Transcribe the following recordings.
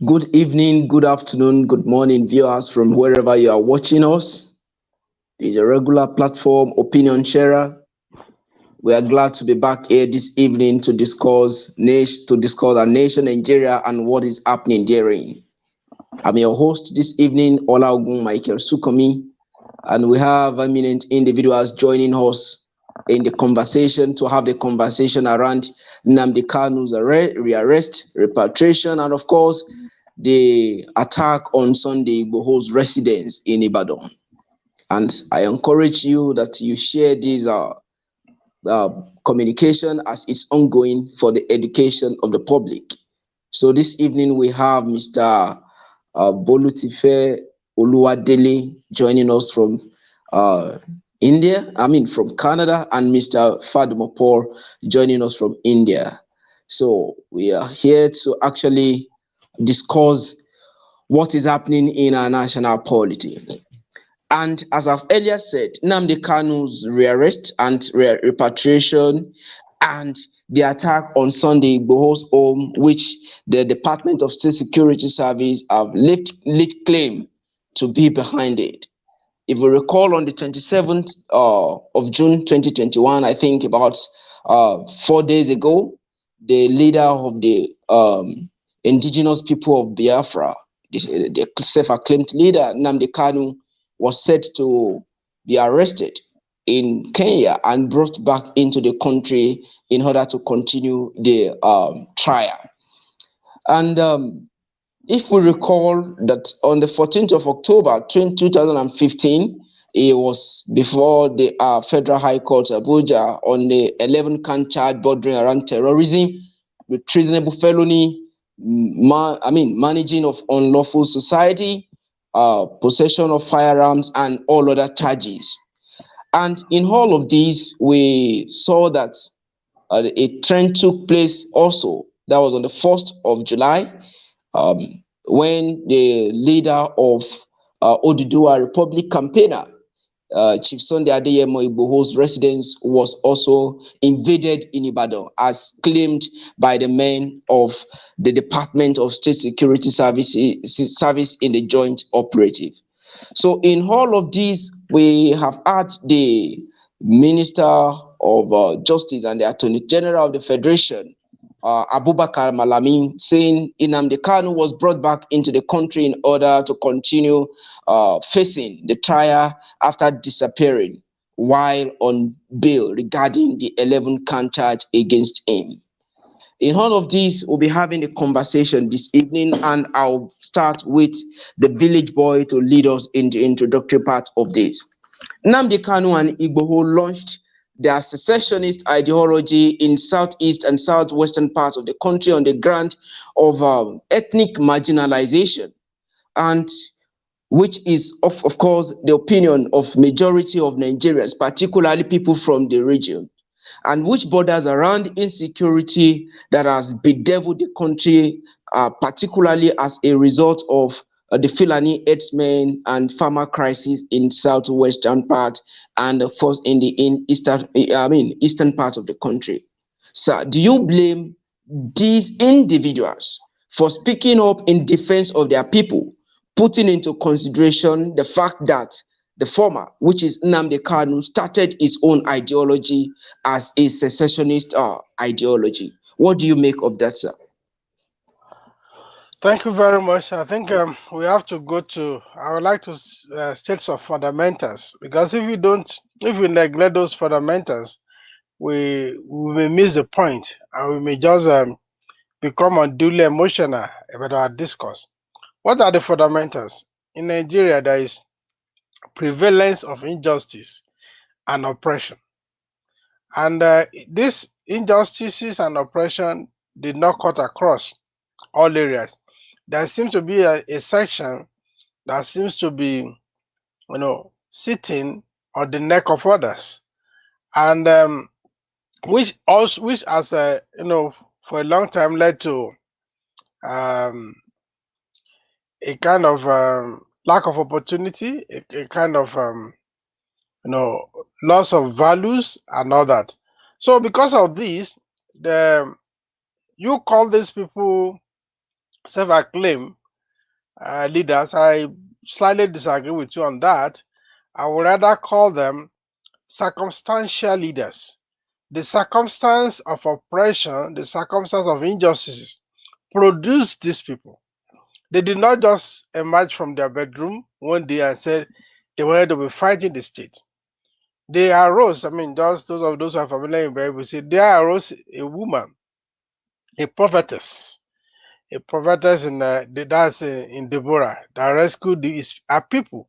Good evening, good afternoon, good morning, viewers from wherever you are watching us. This is a regular platform opinion sharer. We are glad to be back here this evening to discuss our nation, Nigeria, and what is happening therein. I'm your host this evening, Olaogun Michael Sukomi, and we have eminent individuals joining us in the conversation to have the conversation around Nnamdi Kanu's rearrest, repatriation, and of course, the attack on Sunday Igboho's residence in Ibadan. And I encourage you that you share this uh, communication as it's ongoing for the education of the public. So this evening we have Mr. Bolutife Oluwadele joining us from uh, from Canada, and Mr. Fadumopor joining us from India. So we are here to actually discuss what is happening in our national polity. And as I've earlier said, Nnamdi Kanu's rearrest and repatriation and the attack on Sunday Igboho's home, which the Department of State Security Service have laid claim to be behind it. If we recall, on the 27th of June 2021, I think about 4 days ago, the leader of the indigenous people of Biafra, the self-acclaimed leader, Nnamdi Kanu, was said to be arrested in Kenya and brought back into the country in order to continue the trial. And if we recall that on the 14th of October 2015, it was before the Federal High Court Abuja on the 11-count charge bordering around terrorism with treasonable felony, managing of unlawful society, possession of firearms, and all other charges. And in all of these, we saw that a trend took place also. That was on the 1st of July, when the leader of Oduduwa Republic campaigner, Chief Sunday Adeyemo Igboho's residence was also invaded in Ibadan, as claimed by the men of the Department of State Security Service in the joint operative. So in all of these, we have had the Minister of Justice and the Attorney General of the Federation, Abubakar Malami, saying Nnamdi Kanu was brought back into the country in order to continue facing the trial after disappearing while on bail regarding the 11-count charge against him. In all of this, we'll be having a conversation this evening, and I'll start with the village boy to lead us in the introductory part of this. Nnamdi Kanu and Igboho launched their secessionist ideology in southeast and southwestern parts of the country on the ground of ethnic marginalization, and which is of course the opinion of majority of Nigerians, particularly people from the region, and which borders around insecurity that has bedeviled the country, particularly as a result of the Fulani herdsmen and farmer crisis in southwestern part, and of course in the eastern part of the country. So, do you blame these individuals for speaking up in defense of their people, putting into consideration the fact that the former, which is Nnamdi Kanu, started his own ideology as a secessionist ideology? What do you make of that, sir? Thank you very much. I think we have to go to, I would like to state some fundamentals, because if we neglect those fundamentals, we may miss the point, and we may just become unduly emotional about our discourse. What are the fundamentals? In Nigeria, there is prevalence of injustice and oppression. And these injustices and oppression did not cut across all areas. There seems to be a section that seems to be, sitting on the neck of others, and which has, for a long time led to a kind of lack of opportunity, a kind of loss of values and all that. So because of this, you call these people self-acclaimed leaders, I slightly disagree with you on that. I would rather call them circumstantial leaders. The circumstance of oppression, the circumstance of injustices produced these people. They did not just emerge from their bedroom one day and said they wanted to be fighting the state. They arose, I mean, just those who are familiar in the Bible say there arose a woman, a prophetess, in Deborah that rescued our people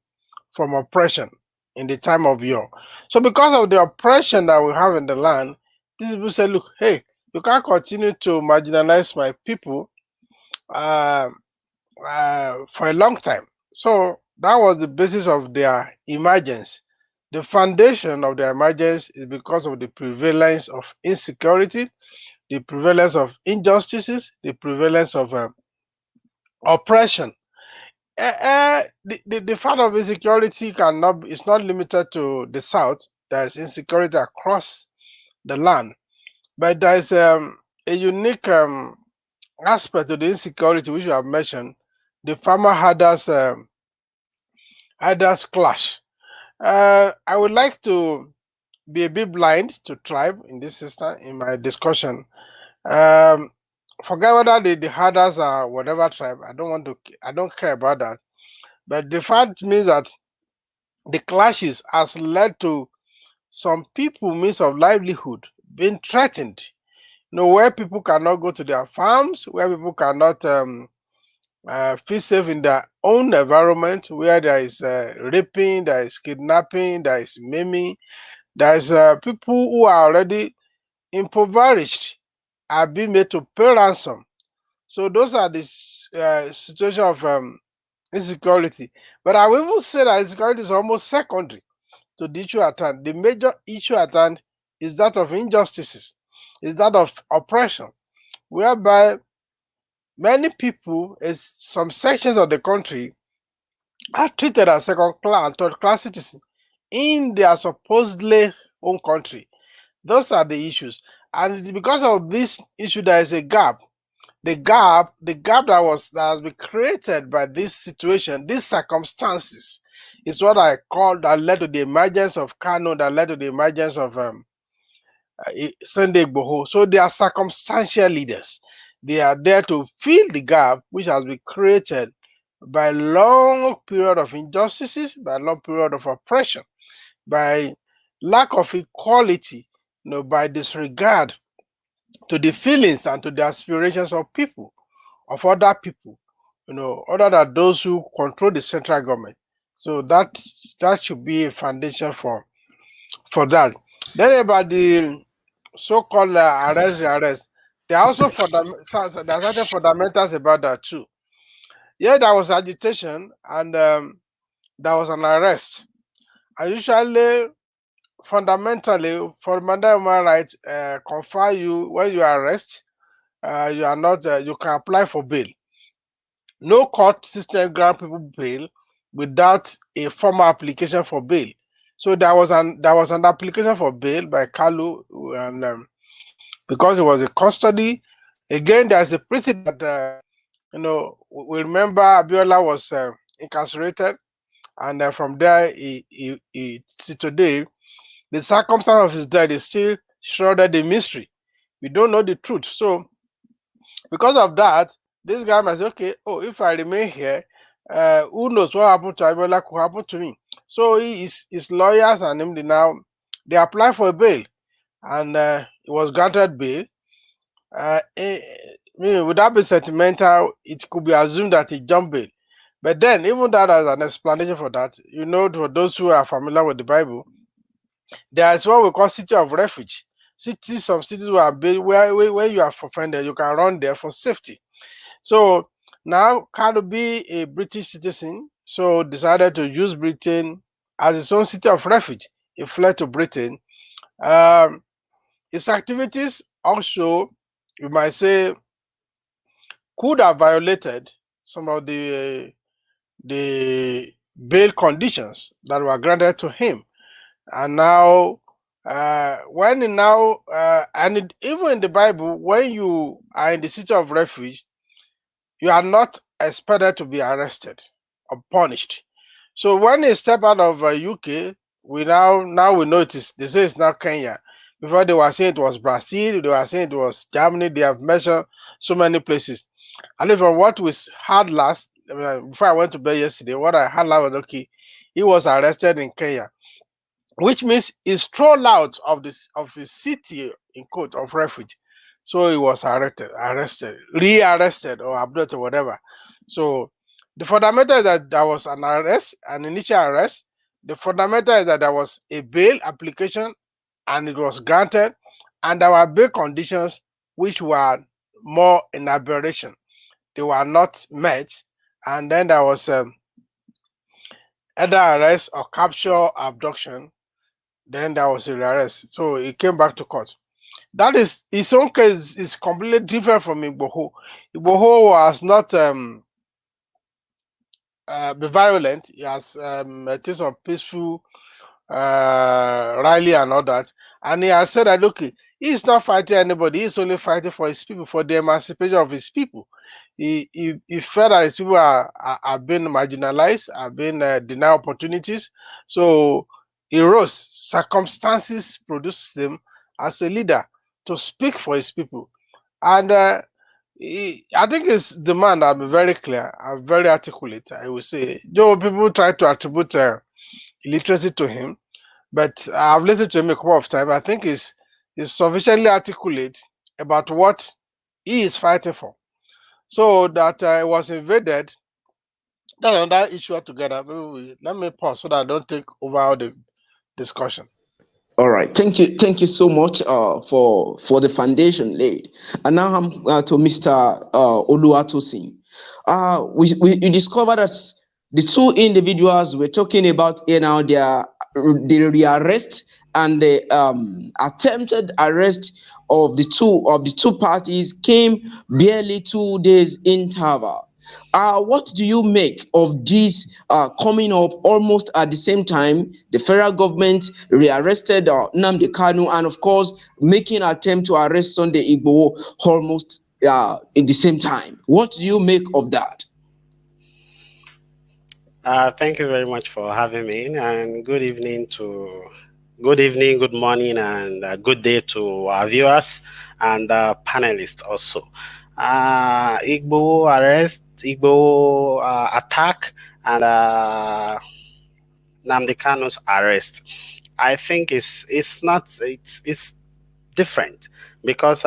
from oppression in the time of yore. So because of the oppression that we have in the land, these people say, look, hey, you can't continue to marginalize my people uh, for a long time. So that was the basis of their emergence. The foundation of their emergence is because of the prevalence of insecurity, the prevalence of injustices, the prevalence of oppression. The fact of insecurity cannot is not limited to the south. There is insecurity across the land, but there is a unique aspect to the insecurity which you have mentioned. The farmer herders clash. I would like to be a bit blind to tribe in this system in my discussion. Um, Forget whether the herders are whatever tribe. I don't care about that. But the fact means that the clashes has led to some people means of livelihood being threatened. Where people cannot go to their farms, where people cannot feel safe in their own environment, where there is raping, there is kidnapping, there is maiming, there is people who are already impoverished are being made to pay ransom. So those are the situation of insecurity. But I will even say that insecurity is almost secondary to the issue at hand. The major issue at hand is that of injustices, is that of oppression, whereby many people in some sections of the country are treated as second class and third class citizens in their supposedly own country. Those are the issues. And because of this issue, there is a gap. The gap that has been created by this situation, these circumstances, is what I call that led to the emergence of Kanu, that led to the emergence of Sunday Igboho. So they are circumstantial leaders. They are there to fill the gap which has been created by a long period of injustices, by a long period of oppression, by lack of equality, by disregard to the feelings and to the aspirations of people, of other people, other than those who control the central government. So that should be a foundation for that. Then about the so-called arrest. There are also there are certain fundamentals about that too. Yeah, there was agitation and there was an arrest. And usually, fundamentally, fundamental human rights confer you when you arrest, you are not you can apply for bail. No court system grant people bail without a formal application for bail. So there was an application for bail by Kalu, and because it was a custody. Again, there's a precedent. We remember Abiola was incarcerated, and from there, to today, the circumstance of his death is still shrouded in mystery. We don't know the truth. So because of that, this guy might say, okay, oh, if I remain here, who knows what happened to Abiola could happen to me. So his lawyers and him they apply for a bail, and he was granted bail. Without being sentimental, it could be assumed that he jumped bail. But then, even that as an explanation for that, for those who are familiar with the Bible, there is what we call city of refuge. Some cities were built where you are offended, you can run there for safety. So now Kanu be a British citizen, so decided to use Britain as his own city of refuge. He fled to Britain. Um, his activities also, you might say, could have violated some of the bail conditions that were granted to him. And now, even in the Bible, when you are in the city of refuge, you are not expected to be arrested or punished. So when he stepped out of UK, we now we know it is, they say it's not Kenya. Before they were saying it was Brazil, they were saying it was Germany. They have mentioned so many places. And even what we had last, before I went to bed yesterday, what I had last was okay, he was arrested in Kenya, which means he's thrown out of this of his city in quote of refuge. So he was arrested, rearrested or abducted, whatever. So the fundamental is that there was an arrest, an initial arrest. The fundamental is that there was a bail application and it was granted, and there were bail conditions which were more in aberration. They were not met, and then there was either arrest or capture or abduction. Then there was a rearrest. So he came back to court. That is his own case is completely different from Igboho. Igboho was not be violent. He has a taste of peaceful rally and all that. And he has said that okay, he's not fighting anybody, he's only fighting for his people, for the emancipation of his people. He felt that his people are being marginalized, are being denied opportunities. So he rose. Circumstances produced him as a leader to speak for his people. And I think it's the man that be very clear and very articulate. I would say, though people try to attribute illiteracy to him, but I've listened to him a couple of times. I think he's sufficiently articulate about what he is fighting for. So that it was invaded. That's another issue altogether. Let me pause so that I don't take over all the discussion. All right, thank you so much for the foundation laid. And now I'm to Mr. Oluwatosin. We discovered that the two individuals we're talking about here now, the rearrest and the attempted arrest of the two parties came barely 2 days interval. What do you make of this coming up almost at the same time? The federal government rearrested Nnamdi Kanu and, of course, making an attempt to arrest Sunday Igboho almost at the same time. What do you make of that? Thank you very much for having me, and good evening, good morning, and good day to our viewers and panelists also. Igbo arrest, Igbo attack, and Nnamdi Kanu's arrest. I think it's different because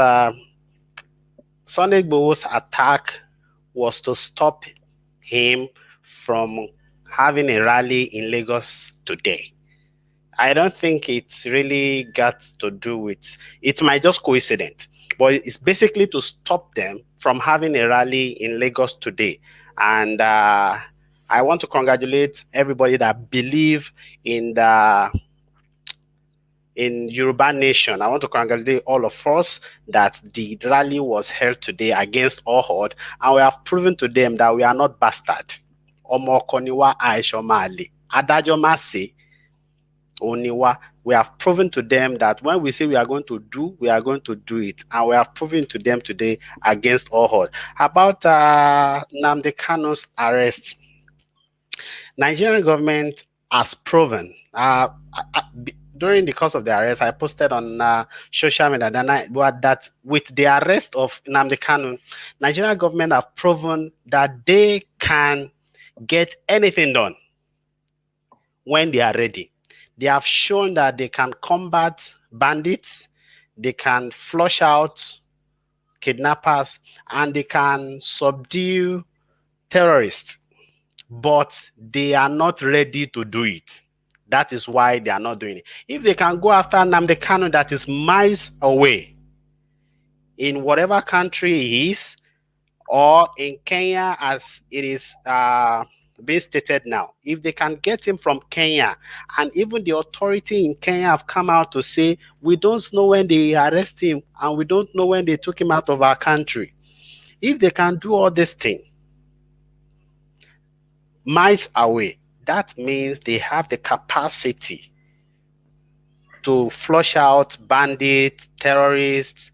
Sunday Igboho's attack was to stop him from having a rally in Lagos today. I don't think it's really got to do with it. Might just coincidence, but it's basically to stop them from having a rally in Lagos today. And I want to congratulate everybody that believe in Yoruba Nation. I want to congratulate all of us that the rally was held today against all odds, and we have proven to them that we are not bastard. Omo koniwa aishomali. Adajomase oniwa. We have proven to them that when we say we are going to do, we are going to do it. And we have proven to them today against all odds. About Nnamdi Kanu's arrest, Nigerian government has proven during the course of the arrest, I posted on social media that with the arrest of Nnamdi Kanu, Nigerian government have proven that they can get anything done when they are ready. They have shown that they can combat bandits, they can flush out kidnappers, and they can subdue terrorists, but they are not ready to do it. That is why they are not doing it. If they can go after Nnamdi Kanu that is miles away, in whatever country he is, or in Kenya as it is being stated now, if they can get him from Kenya, and even the authority in Kenya have come out to say, we don't know when they arrest him, and we don't know when they took him out of our country. If they can do all this thing miles away, that means they have the capacity to flush out bandits, terrorists,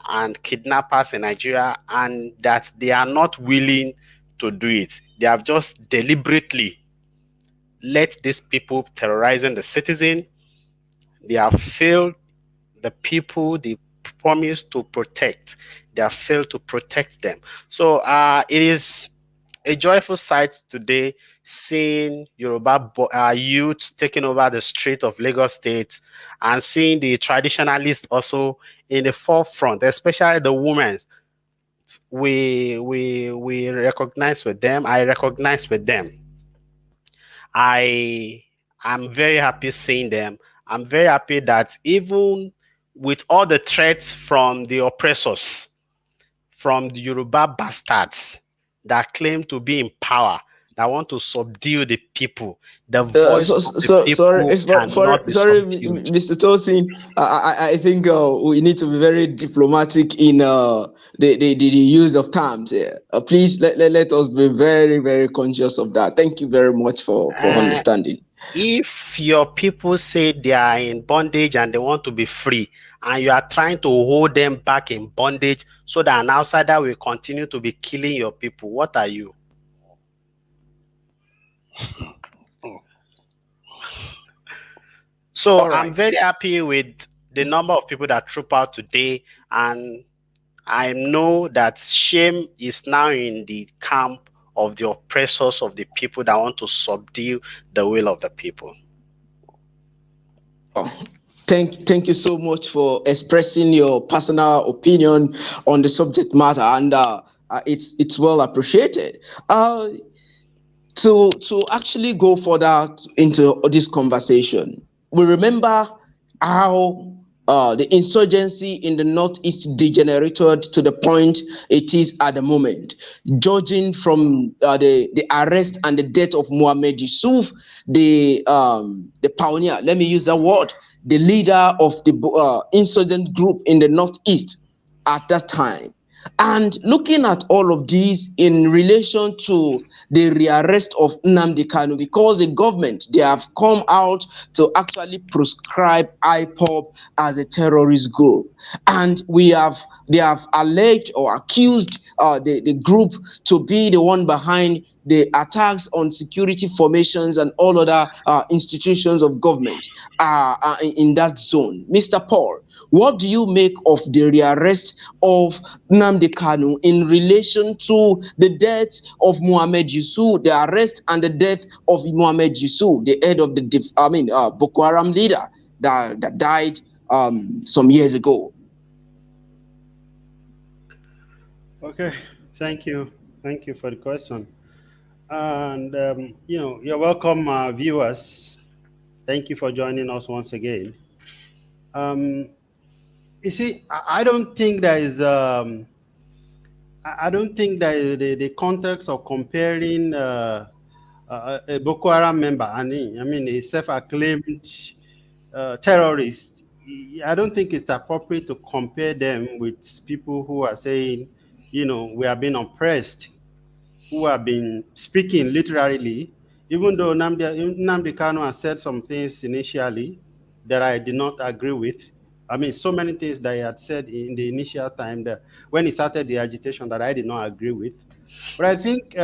and kidnappers in Nigeria, and that they are not willing to do it. They have just deliberately let these people terrorizing the citizen. They have failed the people they promised to protect. They have failed to protect them. So it is a joyful sight today seeing Yoruba youth taking over the street of Lagos State and seeing the traditionalists also in the forefront, especially the women. We recognize with them. I recognize with them. I am very happy seeing them. I'm very happy that even with all the threats from the oppressors, from the Yoruba bastards that claim to be in power, that want to subdue the people, the voice of the Sorry, people cannot be sorry, subdued. Mr. Tosin. I think we need to be very diplomatic in the use of terms here. Please let us be very, very conscious of that. Thank you very much for Uh, understanding. if your people say they are in bondage and they want to be free, and you are trying to hold them back in bondage so that an outsider will continue to be killing your people, what are you? So All I'm right. very happy with the number of people that troop out today, and I know that shame is now in the camp of the oppressors of the people that want to subdue the will of the people. Oh, thank you so much for expressing your personal opinion on the subject matter, and it's well appreciated. Uh, to actually go further into this conversation, we remember how the insurgency in the northeast degenerated to the point it is at the moment. Judging from the arrest and the death of Mohammed Yusuf, the pioneer, let me use that word, the leader of the insurgent group in the northeast at that time. And looking at all of these in relation to the rearrest of Nnamdi Kanu, because the government, they have come out to actually proscribe IPOP as a terrorist group, and they have alleged or accused the group to be the one behind the attacks on security formations and all other institutions of government in that zone. Mr. Paul, what do you make of the rearrest of Nnamdi Kanu in relation to the death of Mohammed Yusuf, the arrest and the death of Mohammed Yusuf, the head of the Boko Haram leader that died some years ago? Okay, thank you. Thank you for the question. And, you're welcome, viewers. Thank you for joining us once again. Um, you see, I don't think there is, I don't think that the context of comparing a Boko Haram member, I mean, a self-acclaimed terrorist, I don't think it's appropriate to compare them with people who are saying, we are being oppressed, who have been speaking literally, even though Nnamdi Kanu has said some things initially that I did not agree with. I mean, so many things that he had said in the initial time that when he started the agitation that I did not agree with. But I think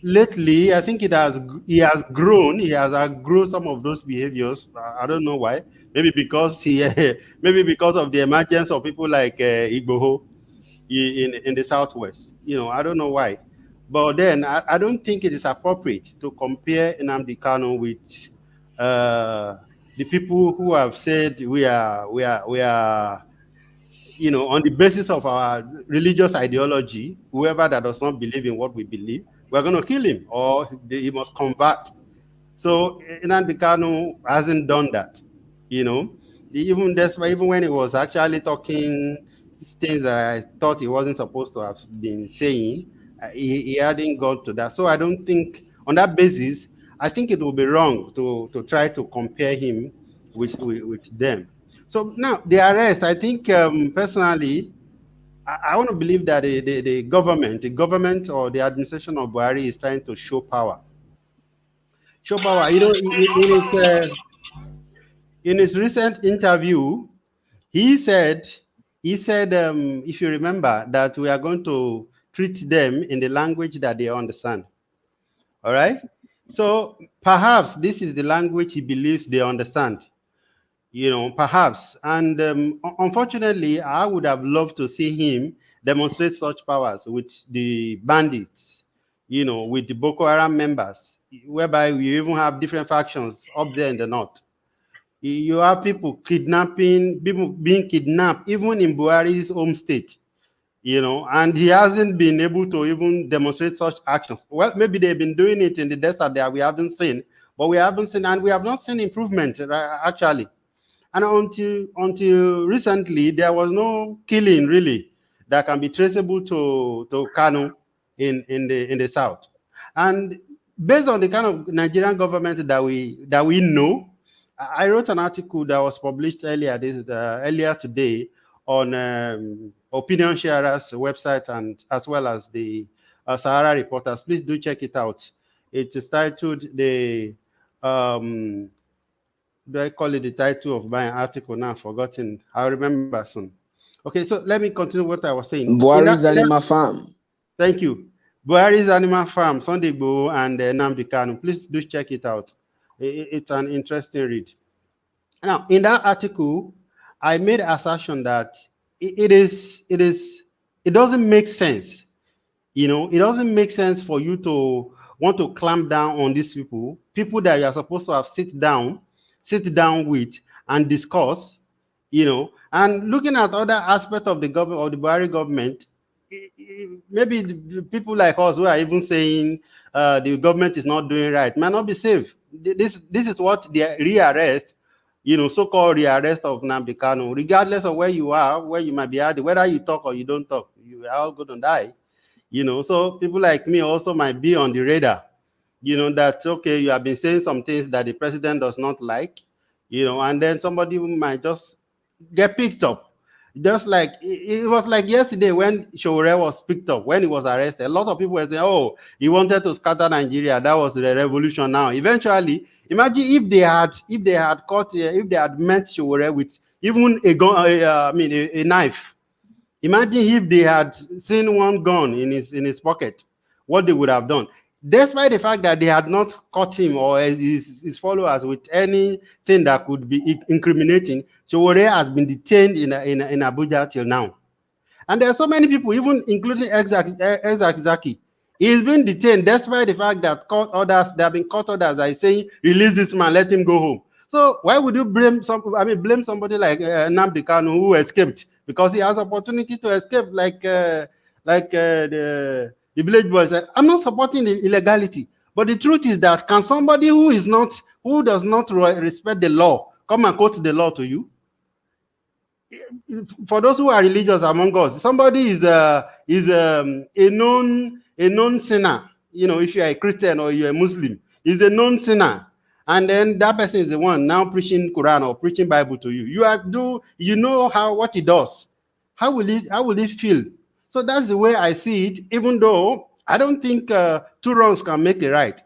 lately, I think he has grown. He has outgrown some of those behaviors. I don't know why. Maybe because maybe because of the emergence of people like Igboho in the southwest. I don't know why, but then I don't think it is appropriate to compare Nnamdi Kanu with uh, the people who have said we are on the basis of our religious ideology. Whoever that does not believe in what we believe, we're going to kill him or he must convert. So Nnamdi Kanu hasn't done that, you know. Even that's why even when he was actually talking things that I thought he wasn't supposed to have been saying, he hadn't gone to that. So I don't think on that basis, I think it would be wrong to try to compare him with them. So now the arrest, I think personally, I want to believe that the government or the administration of Buhari is trying to show power. Show power. In his recent interview, he said He said, if you remember, that we are going to treat them in the language that they understand. All right? So perhaps this is the language he believes they understand, perhaps. And unfortunately, I would have loved to see him demonstrate such powers with the bandits, with the Boko Haram members, whereby we even have different factions up there in the north. You have people kidnapping, people being kidnapped, even in Buhari's home state, and he hasn't been able to even demonstrate such actions. Well, maybe they've been doing it in the desert that we haven't seen, but we haven't seen, and we have not seen improvement, actually. And until recently, there was no killing really that can be traceable to Kanu in the south. And based on the kind of Nigerian government that we know, I wrote an article that was published earlier today on Opinion Sharers website, and as well as the Sahara Reporters. Please do check it out. It is titled the do I call it the title of my article now? I've forgotten. I'll remember soon. Okay, so let me continue what I was saying. Buhari's Animal Farm. Thank you. Buhari's Animal Farm, Sunday Igboho, and Nnamdi Kanu. Please do check it out. It's an interesting read. Now, in that article, I made assertion that it doesn't make sense. It doesn't make sense for you to want to clamp down on these people that you are supposed to have sit down with and discuss, and looking at other aspects of the government, of the Buhari government, maybe the people like us who are even saying the government is not doing right might not be safe. This is what the rearrest, so-called rearrest of Nnamdi Kanu, regardless of where you are, where you might be at, whether you talk or you don't talk, you are all going to die. So people like me also might be on the radar, that, okay, you have been saying some things that the president does not like, and then somebody might just get picked up. Just like it was like yesterday when Showore was picked up, when he was arrested. A lot of people were saying, oh, he wanted to scatter Nigeria. That was the revolution now. Eventually, imagine if they had met Showore with even a gun, a knife. Imagine if they had seen one gun in his pocket, what they would have done. Despite the fact that they had not caught him or his followers with anything that could be incriminating, Showore has been detained in Abuja till now. And there are so many people, even including Isaac Zaki. He's been detained despite the fact that there have been court orders that are saying, release this man, let him go home. So why would you blame somebody like Nnamdi Kanu who escaped? Because he has opportunity to escape, like the village boy said, I'm not supporting the illegality. But the truth is that, can somebody who does not respect the law come and quote the law to you? For those who are religious among us, somebody is a known sinner. If you are a Christian or you're a Muslim, is a known sinner. And then that person is the one now preaching Quran or preaching Bible to you. What he does. How will he feel? So that's the way I see it, even though I don't think two wrongs can make a right.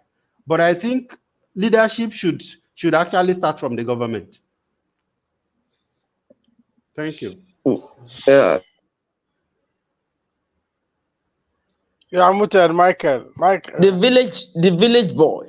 But I think leadership should actually start from the government. Thank you. Yeah. Yeah, muted, Michael. The village boy.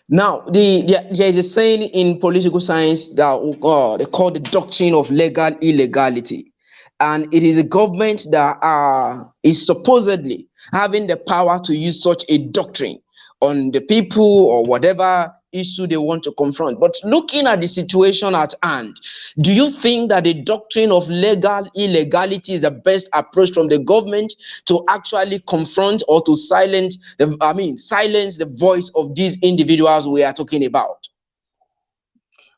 Now, there is a saying in political science that they call the doctrine of legal illegality, and it is a government that is supposedly having the power to use such a doctrine on the people or whatever issue they want to confront. But looking at the situation at hand, do you think that the doctrine of legal illegality is the best approach from the government to actually confront or to silence the voice of these individuals we are talking about?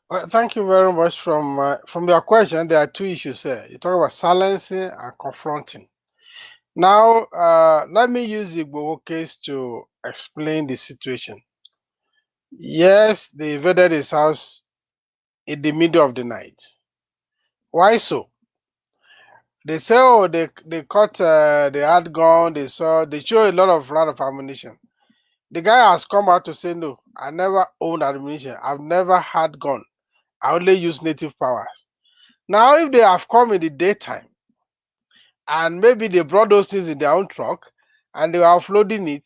Well, thank you very much. From your question, there are two issues here. You talk about silencing and confronting. Now, let me use the Igboho case to explain the situation. Yes, they invaded his house in the middle of the night. Why so? They say, oh, they caught, they had gun, they show a lot of ammunition. The guy has come out to say, no, I never owned ammunition. I've never had gun. I only use native powers. Now, if they have come in the daytime, and maybe they brought those things in their own truck and they were offloading it.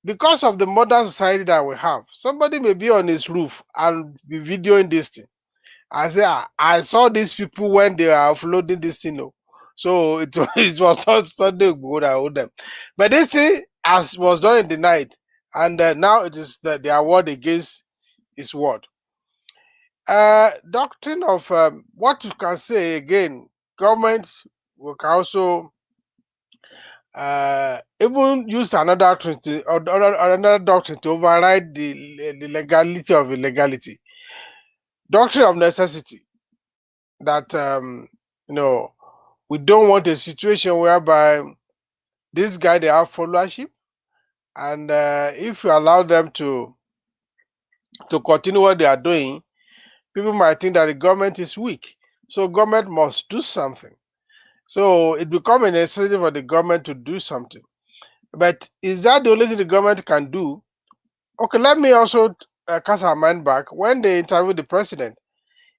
Because of the modern society that we have, somebody may be on his roof and be videoing this thing. I say, I saw these people when they were offloading this thing. Oh. So it was not Sunday Igboho that owed them. But this thing as was done in the night, and now it is the award against his word. Doctrine of what you can say again, government will also even use another doctrine to override the legality of illegality. Doctrine of necessity. That we don't want a situation whereby this guy they have followership, and if you allow them to continue what they are doing, people might think that the government is weak. So government must do something. So it becomes a necessity for the government to do something. But is that the only thing the government can do? Okay, let me also cast our mind back. When they interviewed the president,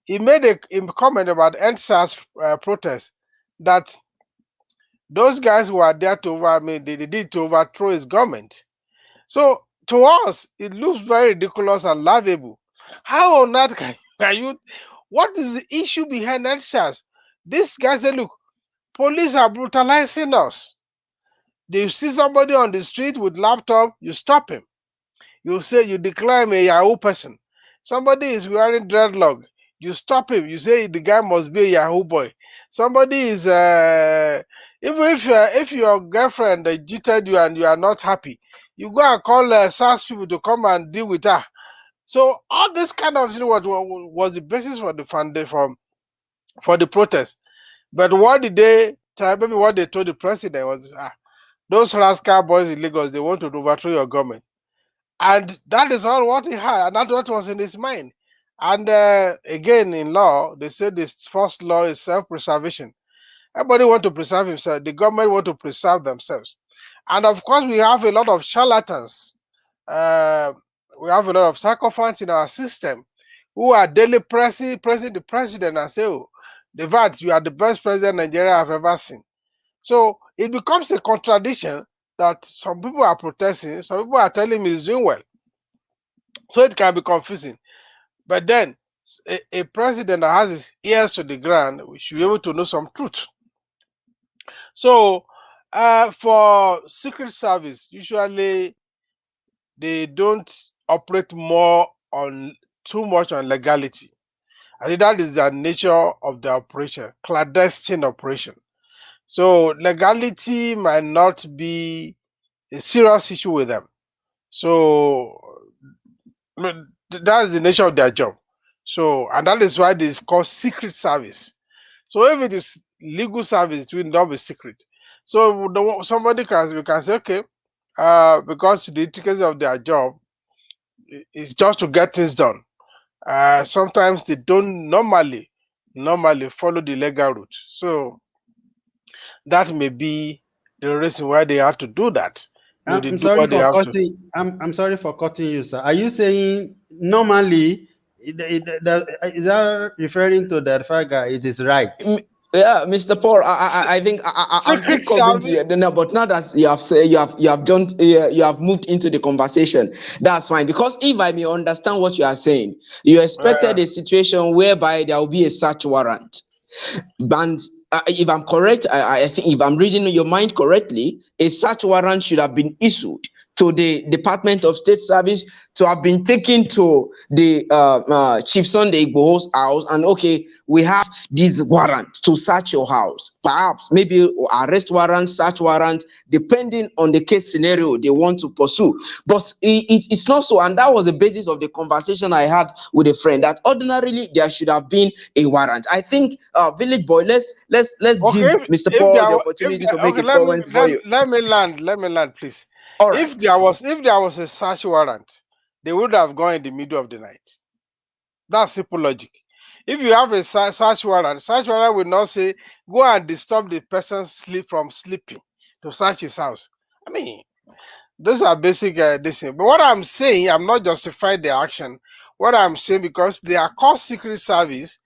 he made a comment about NSAS protest, that those guys who are there to they did to overthrow his government. So to us, it looks very ridiculous and laughable. How on earth can you? What is the issue behind NSAS? This guy said, look, police are brutalizing us. They see somebody on the street with laptop, you stop him. You say you declare him a Yahoo person. Somebody is wearing dreadlock, you stop him. You say the guy must be a Yahoo boy. Somebody is even if your girlfriend cheated you and you are not happy, you go and call SARS people to come and deal with her. So all this kind of thing was the basis for the protest. But what did they tell? Maybe what they told the president was, those rascal boys in Lagos, they want to overthrow your government. And that is all what he had, and that's what was in his mind. And again, in law, they said this first law is self-preservation. Everybody want to preserve himself. The government want to preserve themselves. And of course, we have a lot of charlatans. We have a lot of sycophants in our system who are daily pressing the president and say, oh, the VAT, you are the best president Nigeria have ever seen. So it becomes a contradiction that some people are protesting, some people are telling me he's doing well. So it can be confusing. But then a president that has his ears to the ground, we should be able to know some truth. So for Secret Service, usually they don't operate too much on legality. I think that is the nature of the operation, clandestine operation. So legality might not be a serious issue with them. So that is the nature of their job. So, and that is why this is called Secret Service. So if it is legal service, it will not be secret. So somebody can say, okay, because the intricacies of their job is just to get things done. Sometimes they don't normally follow the legal route. So that may be the reason why they have to do that. I'm sorry for cutting you, sir. Are you saying normally is that referring to the fact that it is right? Yeah, Mr. Paul, I think I'm still convinced. No, but now that you have said you have moved into the conversation, that's fine. Because if I may understand what you are saying, you expected a situation whereby there will be a search warrant, and if I'm correct, I think if I'm reading your mind correctly, a search warrant should have been issued to the Department of State Service to have been taken to the Chief Sunday Igboho's house, and okay, we have this warrant to search your house. Perhaps maybe arrest warrant, search warrant, depending on the case scenario they want to pursue. But it's not so, and that was the basis of the conversation I had with a friend, that ordinarily there should have been a warrant. I think, Village Boy, let's give Mr. Paul the opportunity to make his comment for you. Let me land, please. All right. If there was a search warrant, they would have gone in the middle of the night. That's simple logic. If you have a search warrant will not say go and disturb the person's sleep from sleeping to search his house. I mean, those are basic this thing. But what I'm saying, I'm not justifying the action. What I'm saying, because they are called Secret Service,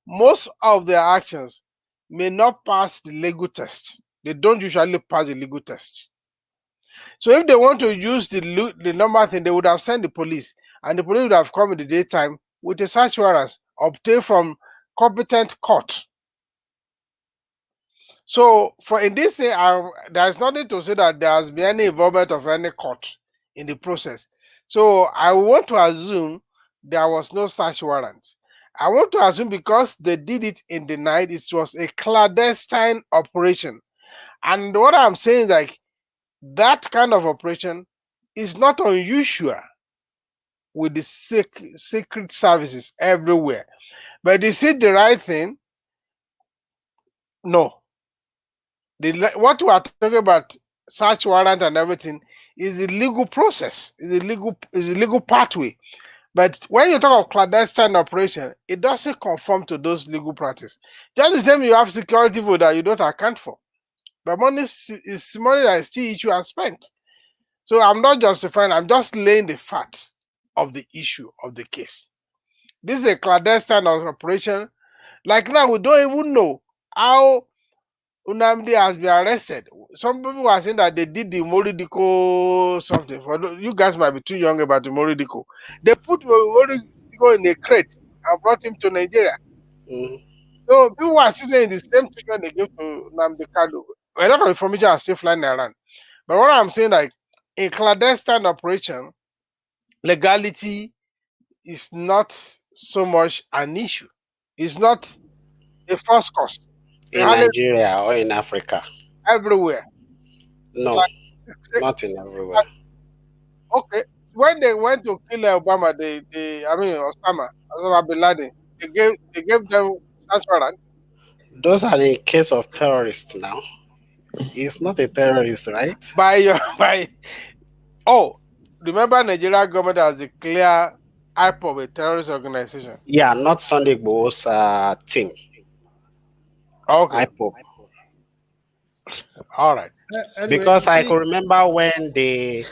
most of their actions may not pass the legal test. They don't usually pass the legal test. So if they want to use the normal thing, they would have sent the police, and the police would have come in the daytime with a search warrant obtained from competent court. So for in this thing, there's nothing to say that there has been any involvement of any court in the process. So I want to assume there was no search warrant. I want to assume because they did it in the night, it was a clandestine operation. And what I'm saying is like that kind of operation is not unusual with the secret services everywhere. But is it the right thing? No. What we are talking about, search warrant and everything, is the legal process, is the legal pathway. But when you talk of clandestine operation, it doesn't conform to those legal practices. Just the same, you have security vote that you don't account for. But money is money that is still issued and spent. So I'm not justifying, I'm just laying the facts of the issue of the case. This is a clandestine operation. Like now, we don't even know how Nnamdi has been arrested. Some people are saying that they did the Moridiko something. You guys might be too young about the Moridiko. They put Moridiko in a crate and brought him to Nigeria. So people are still saying the same treatment they gave to Nnamdi Kanu. A lot of information are still flying around. But what I'm saying, like, in clandestine operation, legality is not so much an issue. It's not a first cause. In Nigeria or in Africa? Everywhere. No, like, not in everywhere. Okay. When they went to kill Osama bin Laden, they gave them search warrant. Those are the case of terrorists now. He's not a terrorist, right? Remember Nigeria government has declared IPOB a terrorist organization? Yeah, not Sunday Igboho's team. Okay. IPOB. All right. Anyway, because I could remember when the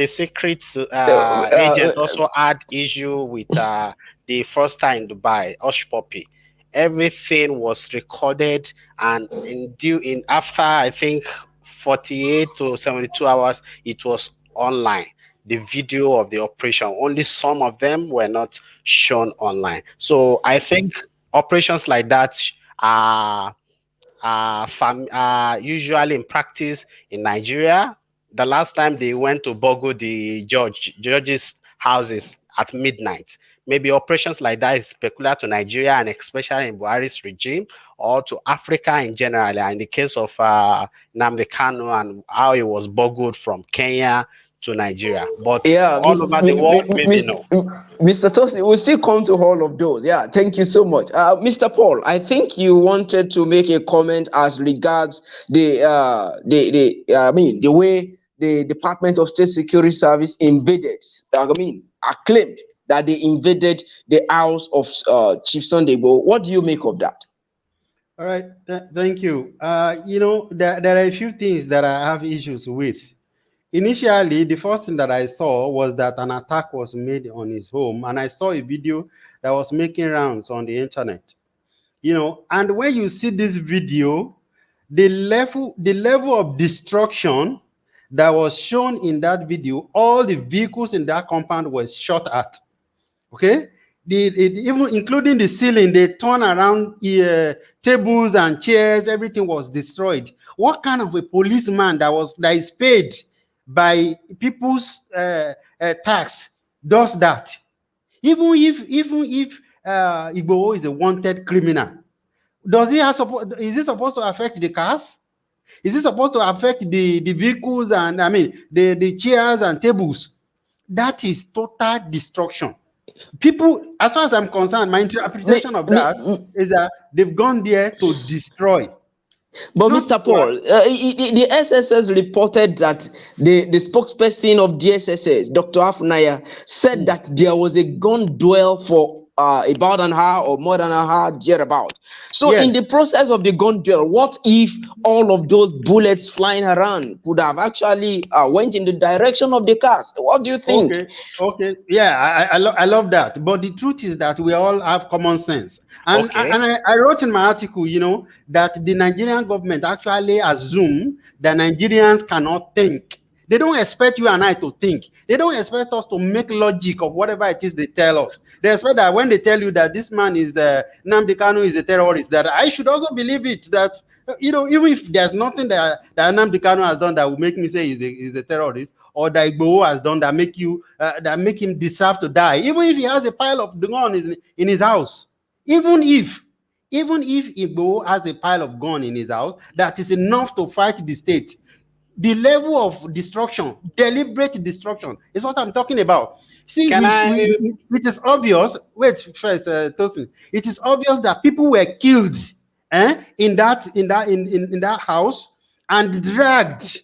secret agent also had issue with the first time in Dubai, Hush Puppy. Everything was recorded, and in after I think 48 to 72 hours, it was online. The video of the operation, only some of them were not shown online. So I think operations like that are usually in practice in Nigeria. The last time they went to Bogo the judges' houses at midnight. Maybe operations like that is peculiar to Nigeria, and especially in Buhari's regime, or to Africa in general. In the case of Nnamdi Kanu and how he was bogoed from Kenya to Nigeria. But all over the world, maybe no. Mr. Tosi, we'll still come to all of those. Yeah, thank you so much. Mr. Paul, I think you wanted to make a comment as regards the way the Department of State Security Service claimed that they invaded the house of Chief Sunday Igboho. What do you make of that? All right, thank you. There are a few things that I have issues with. Initially, the first thing that I saw was that an attack was made on his home, and I saw a video that was making rounds on the internet. And when you see this video, the level of destruction that was shown in that video, all the vehicles in that compound were shot at. Okay, even including the ceiling, they turned around tables and chairs, everything was destroyed. What kind of a policeman that is paid by people's tax does that? Even if Igboho is a wanted criminal, is it supposed to affect the cars? Is it supposed to affect the vehicles and the chairs and tables? That is total destruction. People, as far as I'm concerned, my interpretation of that is that they've gone there to destroy. But Mr. Paul, the SSS reported that the spokesperson of DSSS, Dr. Afunaya, said that there was a gun duel for about an hour or more than an hour thereabout. So Yes. in the process of the gun duel, what if all of those bullets flying around could have actually went in the direction of the cars? What do you think? Okay, okay, yeah, I love that. But the truth is that we all have common sense. And Okay. I wrote in my article, that the Nigerian government actually assume that Nigerians cannot think. They don't expect you and I to think. They don't expect us to make logic of whatever it is they tell us. They expect that when they tell you that this man is Nnamdi Kanu is a terrorist, that I should also believe it. That even if there's nothing that Nnamdi Kanu has done that will make me say he's a terrorist, or that Igboho has done that make him deserve to die, even if he has a pile of gun in his house, even if Igboho has a pile of gun in his house that is enough to fight the state, the level of destruction, deliberate destruction, is what I'm talking about. See, Can I? it is obvious. Wait, first, Tosin. It is obvious that people were killed, in that house and dragged.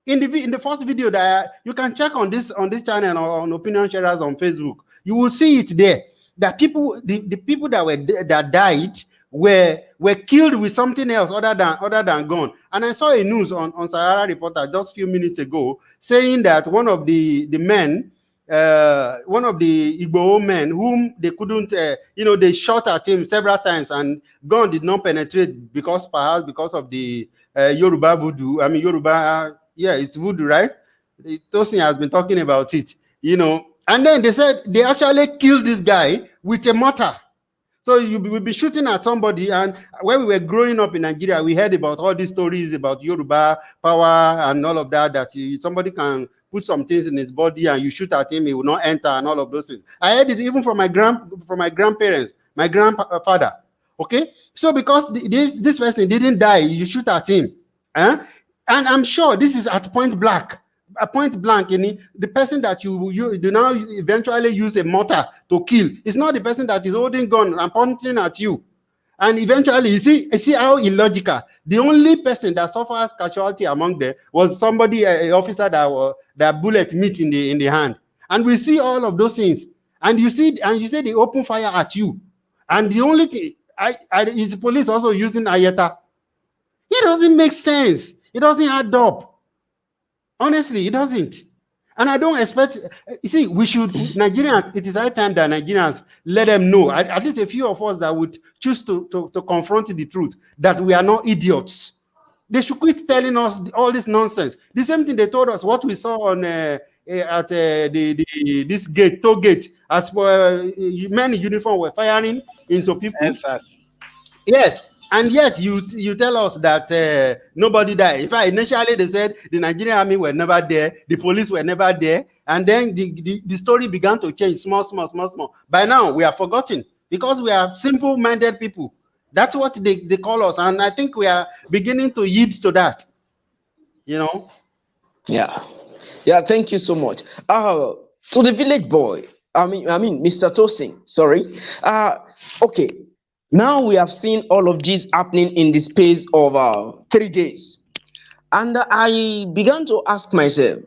In the first video that you can check on this channel or on Opinion Sharers on Facebook, you will see it there. That the people that died were killed with something else other than gun. And I saw a news on Sahara Reporter just a few minutes ago saying that one of the men, one of the Igboho men whom they couldn't, they shot at him several times and gun did not penetrate perhaps because of the Yoruba voodoo. I mean Yoruba, yeah, it's voodoo, right? Tosin has been talking about it. And then they said they actually killed this guy with a mortar. So you will be shooting at somebody. And when we were growing up in Nigeria, we heard about all these stories about Yoruba power and all of that, that somebody can put some things in his body and you shoot at him, he will not enter and all of those things. I heard it even from my grandparents, my grandfather. Okay? So because this person didn't die, you shoot at him. And I'm sure this is at point blank. A point blank, the person that you do now eventually use a mortar to kill is not the person that is holding gun and pointing at you. And eventually, you see how illogical. The only person that suffers casualty among them was somebody, an officer that bullet meet in the hand. And we see all of those things. And you say they open fire at you. And the only thing is the police also using Ayeta. It doesn't make sense. It doesn't add up. Honestly, it doesn't. And I don't expect, Nigerians, it is high time that Nigerians let them know, at least a few of us that would choose to confront the truth, that we are not idiots. They should quit telling us all this nonsense. The same thing they told us, what we saw on at this toll gate, as men in uniform were firing into people. Yes. And yet you tell us that nobody died. In fact, initially they said the Nigerian army were never there, the police were never there, and then the story began to change small. By now, we are forgotten because we are simple-minded people. That's what they call us, and I think we are beginning to yield to that. Yeah, thank you so much. To the village boy, I mean, Mr. Tosin, sorry. Okay. Now we have seen all of this happening in the space of 3 days. And I began to ask myself,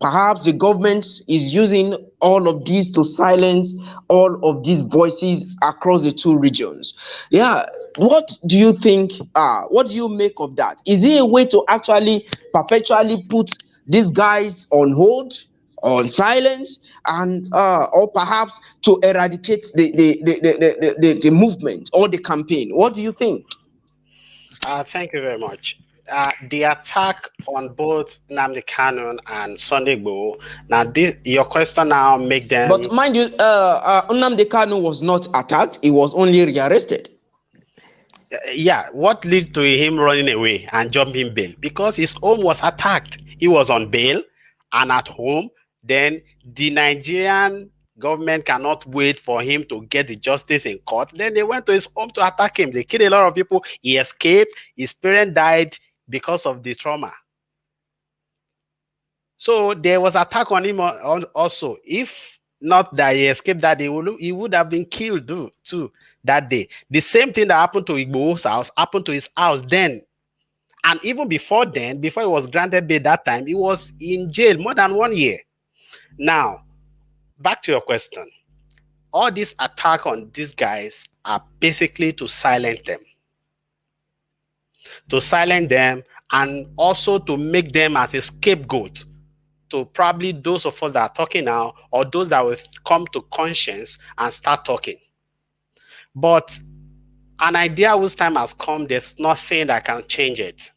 perhaps the government is using all of this to silence all of these voices across the two regions. Yeah, what do you think? What do you make of that? Is it a way to actually perpetually put these guys on hold, on silence, and or perhaps to eradicate the movement or the campaign? What do you think? Thank you very much. The attack on both Nnamdi Kanu and Sunday Igboho. Now, your question now make them. But mind you, Nnamdi Kanu was not attacked; he was only rearrested. Yeah, what led to him running away and jumping bail? Because his home was attacked. He was on bail and at home. Then the Nigerian government cannot wait for him to get the justice in court. Then they went to his home to attack him. They killed a lot of people. He escaped. His parents died because of the trauma. So there was attack on him also. If not that he escaped that day, he would have been killed too that day. The same thing that happened to Igboho's house happened to his house then. And even before then, before he was granted bail that time, he was in jail more than 1 year. Now, back to your question. All this attack on these guys are basically to silence them. To silence them and also to make them as a scapegoat to probably those of us that are talking now or those that will come to conscience and start talking. But an idea whose time has come, there's nothing that can change it.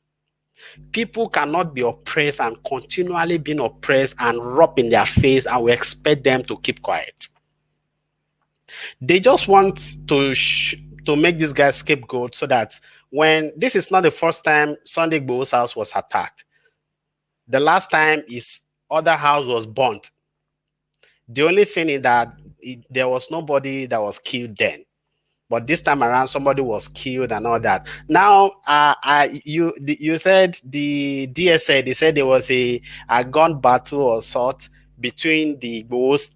People cannot be oppressed and continually being oppressed and rub in their face, and we expect them to keep quiet. They just want to make this guy scapegoat so that when this is not the first time Sunday Igboho's house was attacked. The last time his other house was burnt. The only thing is that there was nobody that was killed then. But this time around, somebody was killed and all that. Now, you said the DSA, they said there was a gun battle or sort between the Igboho's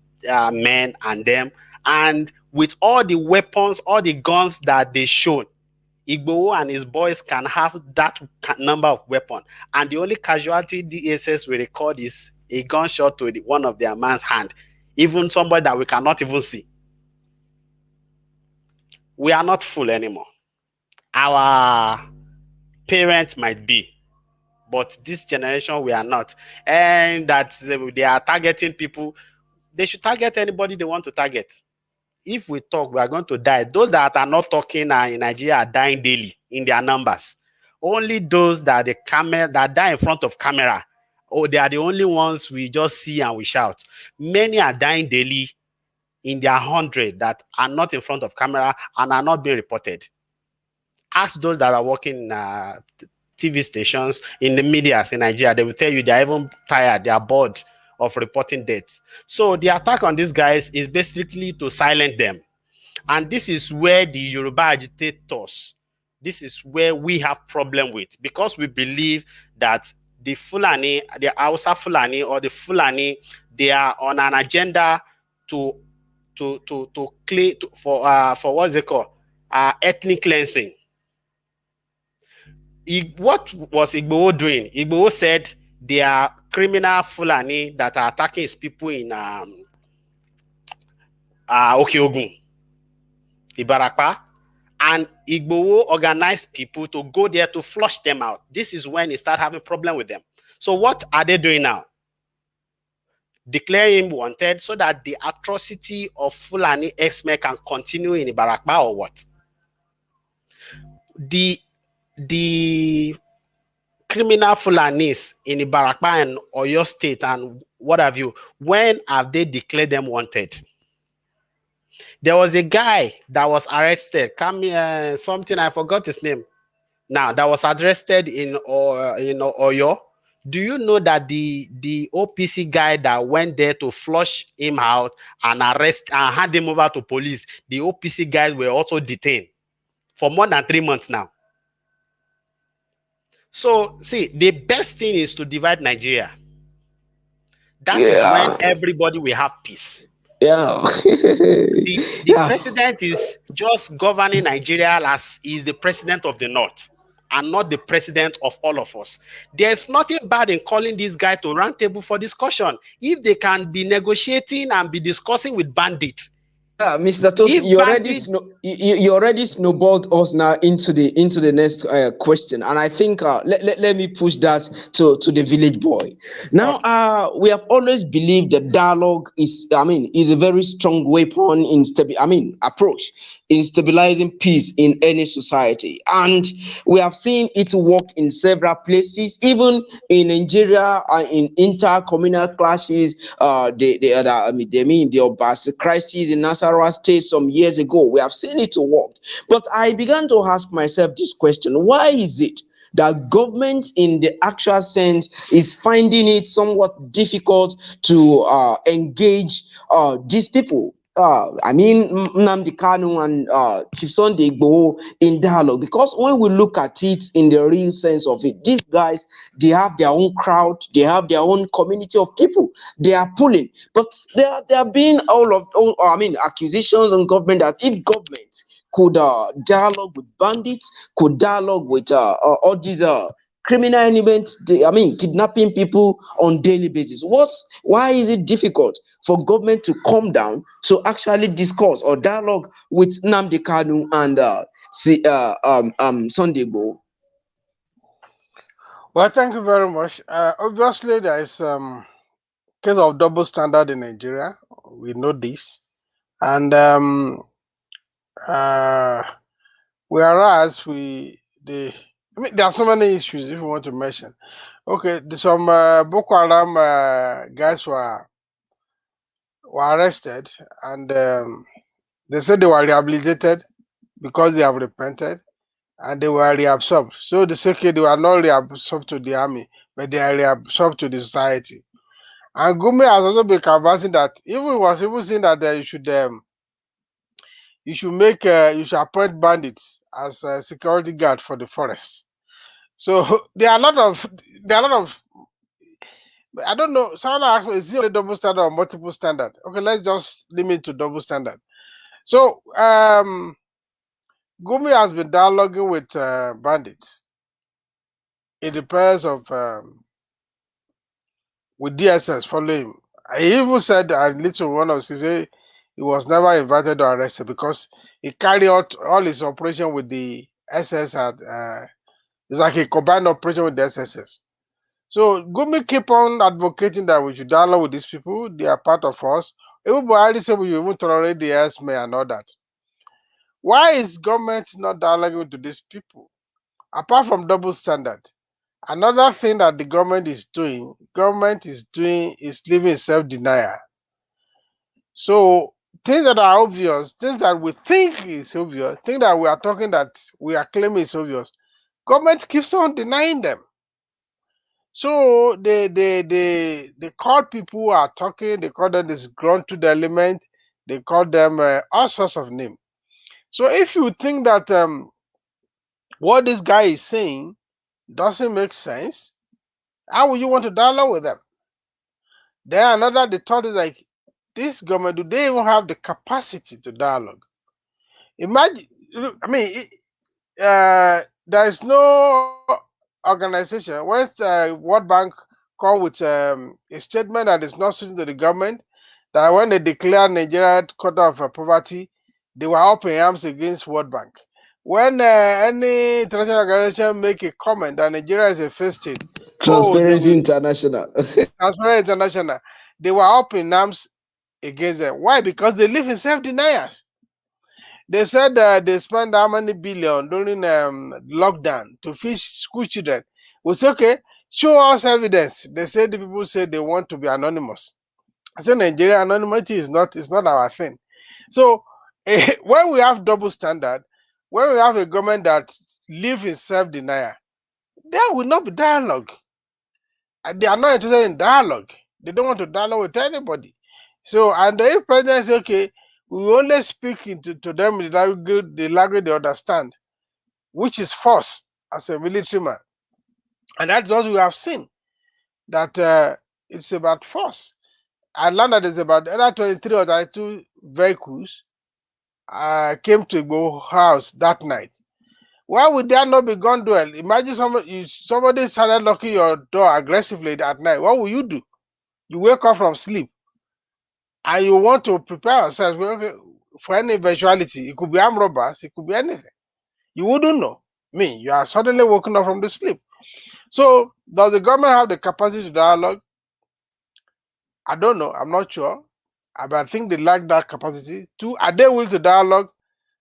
men and them. And with all the weapons, all the guns that they showed, Igboho and his boys can have that number of weapons. And the only casualty DSS will record is a gunshot to one of their man's hand. Even somebody that we cannot even see. We are not full anymore. Our parents might be, but this generation we are not. And that they are targeting people. They should target anybody they want to target. If we talk, we are going to die. Those that are not talking in Nigeria are dying daily in their numbers. Only those that die in front of camera, they are the only ones we just see and we shout. Many are dying daily in their 100 that are not in front of camera and are not being reported. Ask those that are working in TV stations, in the media in Nigeria, they will tell you they're even tired, they are bored of reporting deaths. So the attack on these guys is basically to silence them. And this is where the Yoruba agitators, this is where we have problem with, because we believe that the Fulani, the Hausa Fulani or the Fulani, they are on an agenda for what's it called? Ethnic cleansing. What was Igboho doing? Igboho said they are criminal Fulani that are attacking his people in Okeogun, Ibarapa, and Igboho organized people to go there to flush them out. This is when he started having problem with them. So what are they doing now? Declare him wanted so that the atrocity of Fulani X-Men can continue in Ibarapa or what? The criminal Fulanis in Ibarapa and Oyo State and what have you, when have they declared them wanted? There was a guy that was arrested, something, I forgot his name now, that was arrested in Oyo. Do you know that the OPC guy that went there to flush him out and arrest and hand him over to police, the OPC guys were also detained for more than 3 months now? So, see, the best thing is to divide Nigeria. That is when everybody will have peace. Yeah. The president is just governing Nigeria as is the president of the North and not the president of all of us. There's nothing bad in calling this guy to round table for discussion. If they can be negotiating and be discussing with bandits. Yeah, Mr. Tosi, you already snowballed us now into the next question, and I think let me push that to the village boy. Now, we have always believed that dialogue is a very strong weapon in approach in stabilizing peace in any society, and we have seen it work in several places, even in Nigeria, in inter-communal clashes. The Obasi crisis in Nasarawa State some years ago. We have seen it work. But I began to ask myself this question: why is it that government in the actual sense is finding it somewhat difficult to engage these people? Nnamdi Kanu and Chief Sunday Igboho in dialogue, because when we look at it in the real sense of it, these guys, they have their own crowd, they have their own community of people they are pulling, but there have been accusations on government that if government could dialogue with bandits, could dialogue with all these criminal elements, kidnapping people on daily basis. Why is it difficult for government to come down to actually discuss or dialogue with Nnamdi Kanu and Sunday Igboho? Well, thank you very much. Obviously, there is case of double standard in Nigeria. We know this, and whereas there are so many issues if you want to mention. Okay, some Boko Haram guys were arrested, and they said they were rehabilitated because they have repented, and they were reabsorbed. So they say okay, they were not reabsorbed to the army, but they are reabsorbed to the society. And Gumi has also been canvassing that even was even saying that you should appoint bandits as a security guard for the forest. So there are a lot of I don't know. Someone asked me, is it only double standard or multiple standard? Okay, let's just limit to double standard. So Gumi has been dialoguing with bandits in the presence of with DSS following him. He even said a little one of he said he was never invited or arrested because he carried out all his operation with the SS at it's like a combined operation with the SSS. So Gumi keep on advocating that we should dialogue with these people. They are part of us. Even Buhari said we even tolerate the S-men and all that. Why is government not dialoguing to these people? Apart from double standard, another thing that the government is doing is living in self-denial. So things that are obvious, things that we think is obvious, things that we are talking that we are claiming is obvious, government keeps on denying them. So they call people who are talking, they call them disgruntled element, they call them all sorts of names. So if you think that what this guy is saying doesn't make sense, how will you want to dialogue with them? Then the thought is like, this government, do they even have the capacity to dialogue? Imagine, there is no organization. Once World Bank come with a statement that is not suiting to the government, that when they declare Nigeria quarter of poverty, they were up in arms against World Bank. When any international organization make a comment that Nigeria is a failed state, Transparency International. Transparency International, they were up in arms against them. Why? Because they live in self-denial. They said they spent how many billion during lockdown to feed school children. We say, okay, show us evidence. They said the people say they want to be anonymous. I said Nigeria anonymity is not our thing. So when we have double standard, when we have a government that live in self-denial, there will not be dialogue. And they are not interested in dialogue. They don't want to dialogue with anybody. So, and if president say, okay, we only speak to them in the language they understand, which is force as a military man. And that's what we have seen, that it's about force. I learned that it's about either 23 or 32 vehicles came to Igboho house that night. Why would there not be gun duel? Imagine somebody started knocking your door aggressively at night. What will you do? You wake up from sleep and you want to prepare yourself for any eventuality. It could be armed robbers, it could be anything. You wouldn't know. You are suddenly woken up from the sleep. So does the government have the capacity to dialogue? I don't know. I'm not sure. But I think they lack that capacity. Two, are they willing to dialogue?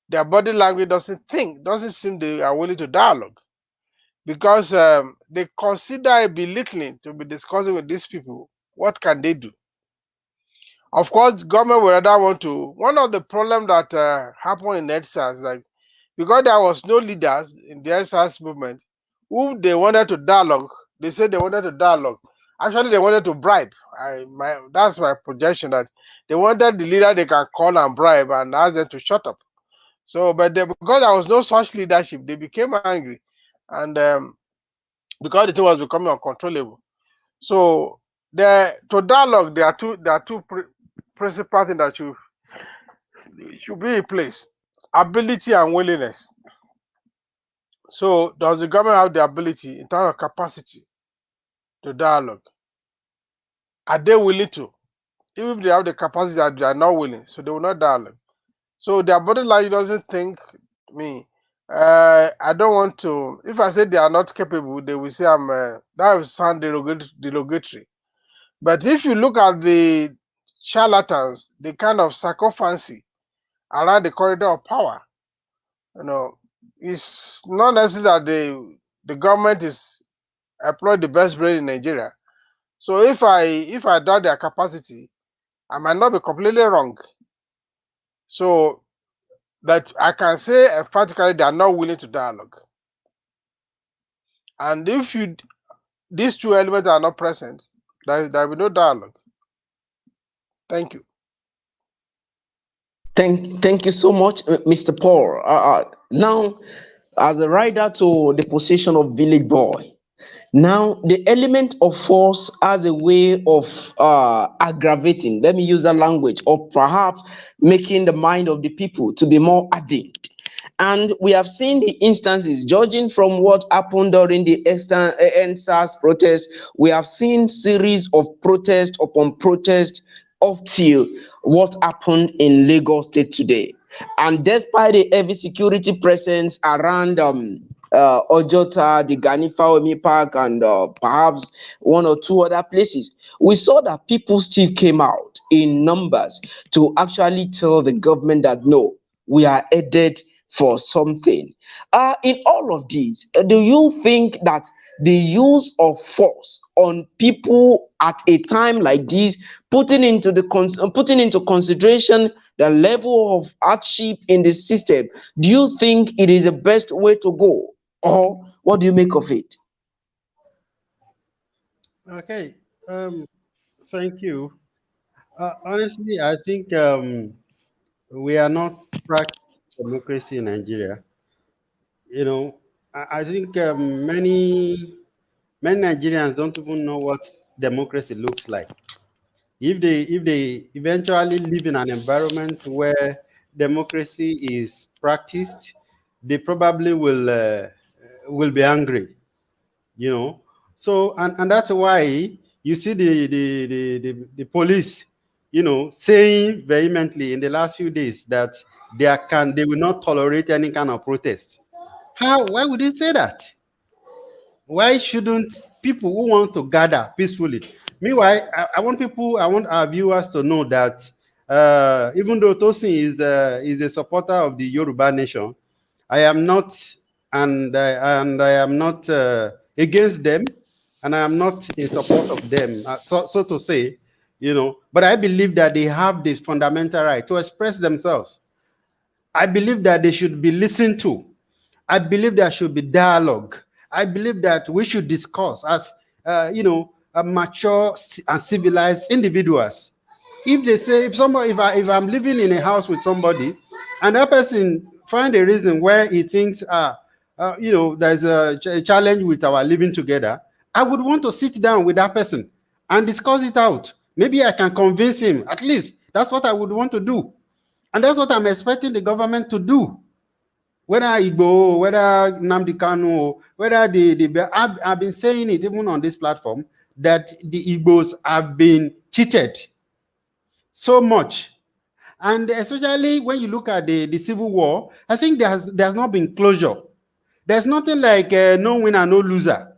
Their body language doesn't seem they are willing to dialogue, because they consider a belittling to be discussing with these people. What can they do? Of course, government will rather want to. One of the problems that happened in EDSAS is like, because there was no leaders in the EDSAS movement who they wanted to dialogue. They said they wanted to dialogue. Actually, they wanted to bribe. That's my projection, that they wanted the leader they can call and bribe and ask them to shut up. So, but because there was no such leadership, they became angry, and because the thing was becoming uncontrollable. So, to dialogue, there are two principal things that should be in place: ability and willingness. So does the government have the ability in terms of capacity to dialogue? Are they willing to? Even if they have the capacity that they are not willing, so they will not dialogue. So their body language doesn't think me. I don't want to. If I say they are not capable, they will say I'm. That will sound derogatory. But if you look at the charlatans, the kind of sycophancy around the corridor of power, it's not necessarily that the government is employing the best brain in Nigeria. So if I doubt their capacity, I might not be completely wrong. So that I can say emphatically they are not willing to dialogue. And if these two elements are not present, there will be no dialogue. Thank you. Thank you so much, Mr. Paul. Now, as a rider to the position of village boy, now the element of force has a way of aggravating, let me use that language, or perhaps making the mind of the people to be more hardened. And we have seen the instances, judging from what happened during the NSAS protest, we have seen series of protest upon protest up till what happened in Lagos State today. And despite the heavy security presence around Ojota, the Gani Fawemi Park, and perhaps one or two other places, we saw that people still came out in numbers to actually tell the government that no, we are headed for something. In all of these, do you think that the use of force on people at a time like this, putting into consideration the level of hardship in the system, do you think it is the best way to go, or what do you make of it? Okay. Um, Thank you. Honestly, I think we are not practicing democracy in Nigeria. You know, I think many Nigerians don't even know what democracy looks like. If they eventually live in an environment where democracy is practiced, they probably will be angry. You know, so and that's why you see the police, saying vehemently in the last few days that they will not tolerate any kind of protest. Why would they say that? Why shouldn't people who want to gather peacefully? Meanwhile, I want our viewers to know that even though Tosin is a supporter of the Yoruba nation, I am not, and I am not against them, and I am not in support of them, so to say, But I believe that they have the fundamental right to express themselves. I believe that they should be listened to. I believe there should be dialogue. I believe that we should discuss as, mature and civilized individuals. If they say, if I'm living in a house with somebody, and that person find a reason where he thinks, there's a challenge with our living together, I would want to sit down with that person and discuss it out. Maybe I can convince him. At least that's what I would want to do. And that's what I'm expecting the government to do. Whether Igboho, whether Nnamdi Kanu, whether I've been saying it even on this platform that the Igbos have been cheated so much. And especially when you look at the civil war, I think there's not been closure. There's nothing like no winner, no loser.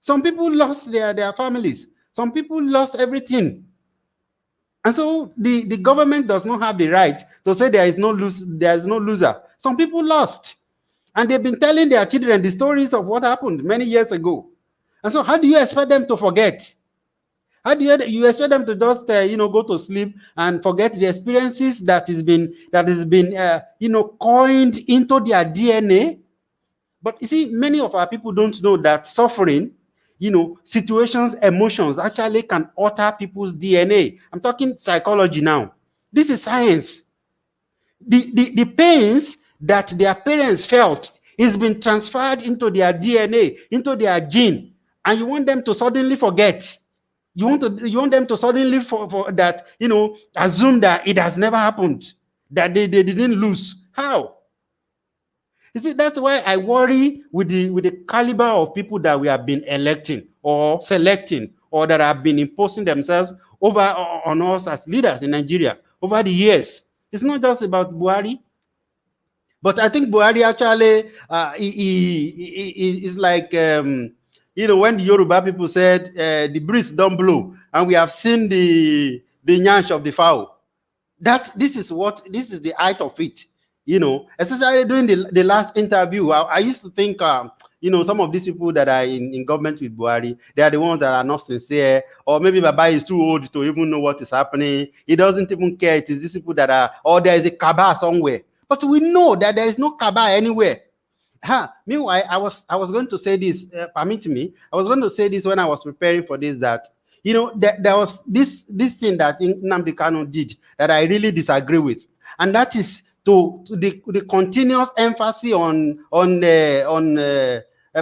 Some people lost their families. Some people lost everything. And so the government does not have the right to say there is no loser. Some people lost. And they've been telling their children the stories of what happened many years ago. And so how do you expect them to forget? How do you expect them to just go to sleep and forget the experiences that has been coined into their DNA? But you see, many of our people don't know that suffering, situations, emotions actually can alter people's DNA. I'm talking psychology now. This is science. The pains that their parents felt is been transferred into their DNA, into their gene, and you want them to suddenly forget. You want them to suddenly for that, assume that it has never happened, that they didn't lose. How? You see, that's why I worry with the caliber of people that we have been electing or selecting or that have been imposing themselves over on us as leaders in Nigeria over the years. It's not just about Buhari. But I think Buhari actually is like, when the Yoruba people said the breeze don't blow and we have seen the nyash of the fowl. This is the height of it, especially during the last interview. I used to think, some of these people that are in government with Buhari, they are the ones that are not sincere, or maybe Baba is too old to even know what is happening. He doesn't even care. It is these people that are, or there is a cabal somewhere. But we know that there is no cabal anywhere. Meanwhile, I was going to say this, permit me, I was going to say this when I was preparing for this, that there was this thing that Nnamdi Kanu did that I really disagree with, and that is to the continuous emphasis on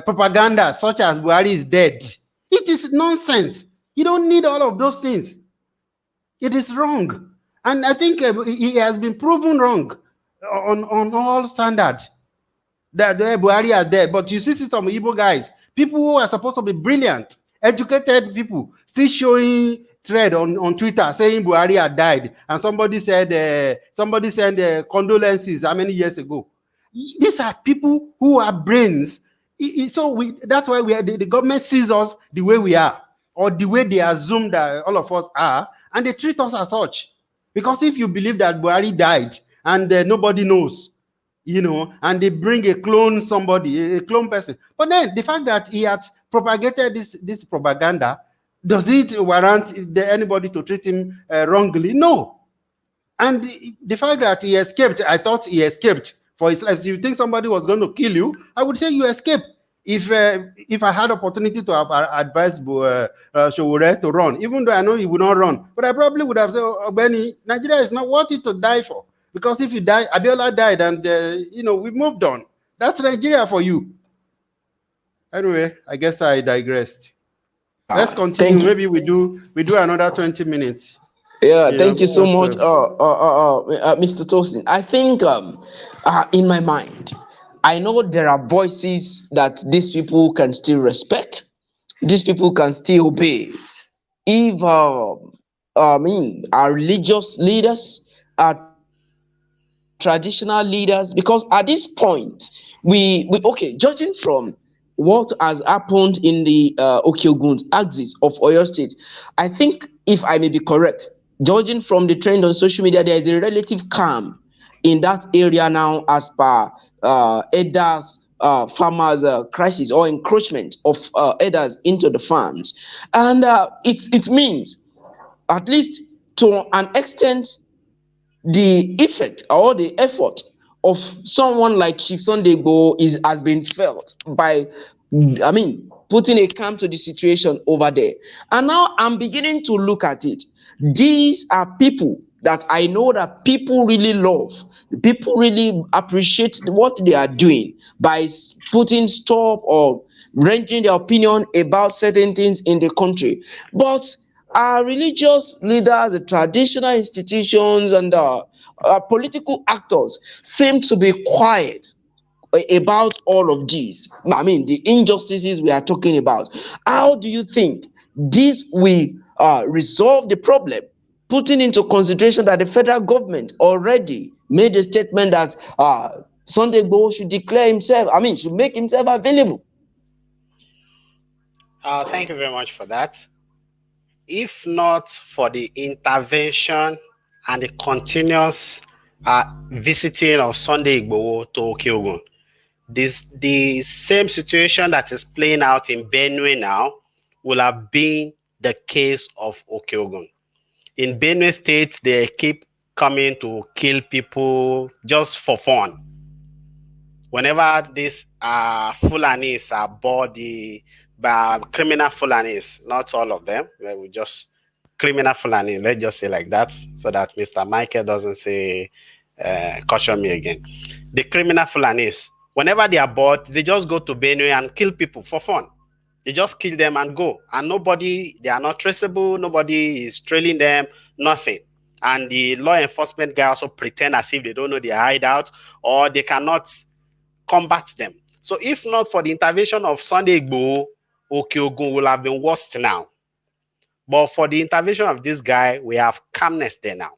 propaganda such as Buhari is dead. It is nonsense. You don't need all of those things. It is wrong, and I think he has been proven wrong on all standards. That Buhari are there, but you see some Igbo guys, people who are supposed to be brilliant, educated people, still showing thread on Twitter saying Buhari had died, and somebody sent condolences how many years ago. These are people who are brains. So that's why the government sees us the way we are, or the way they assume that all of us are, and they treat us as such. Because if you believe that Buhari died and nobody knows, and they bring a clone person. But then the fact that he has propagated this propaganda, does it warrant anybody to treat him wrongly? No. And the fact that he escaped, I thought he escaped for his life. If you think somebody was going to kill you, I would say you escaped. If I had opportunity to have advised Showore to run, even though I know he would not run, but I probably would have said, Benny, Nigeria is not worth it to die for. Because if you die, Abiola died, and we moved on. That's Nigeria for you. Anyway, I guess I digressed. Let's continue. Maybe we do another 20 minutes. Yeah, thank you so much, Mr. Tosin. I think in my mind, I know there are voices that these people can still respect. These people can still obey. If our religious leaders, our traditional leaders, because at this point we judging from what has happened in the Okeogun axis of Oyo State, I think, if I may be correct, judging from the trend on social media, there is a relative calm in that area now as per elders, farmers crisis or encroachment of elders into the farms, and it means, at least to an extent, the effect or the effort of someone like Chief Sunday Igboho has been felt by, putting a calm to the situation over there. And now I'm beginning to look at it. These are people that I know that people really love. People really appreciate what they are doing by putting stop or rendering their opinion about certain things in the country. But our religious leaders, the traditional institutions, and political actors seem to be quiet about all of these. The injustices we are talking about. How do you think this will resolve the problem? Putting into consideration that the federal government already made a statement that Sunday Igboho should declare himself, should make himself available. Thank you very much for that. If not for the intervention and the continuous visiting of Sunday Igboho to Okeogun, the same situation that is playing out in Benue now will have been the case of Okeogun. In Benue State, they keep coming to kill people just for fun. Whenever these Fulanis are bored, criminal Fulanis, not all of them, they will just criminal Fulani, let's just say like that, so that Mr. Michael doesn't say, caution me again. The criminal Fulanis, whenever they are bored, they just go to Benue and kill people for fun. They just kill them and go. And they are not traceable, nobody is trailing them, nothing. And the law enforcement guy also pretend as if they don't know their hideout, or they cannot combat them. So if not for the intervention of Sunday Igboho, Okeogun will have been worse now. But for the intervention of this guy, we have calmness there now.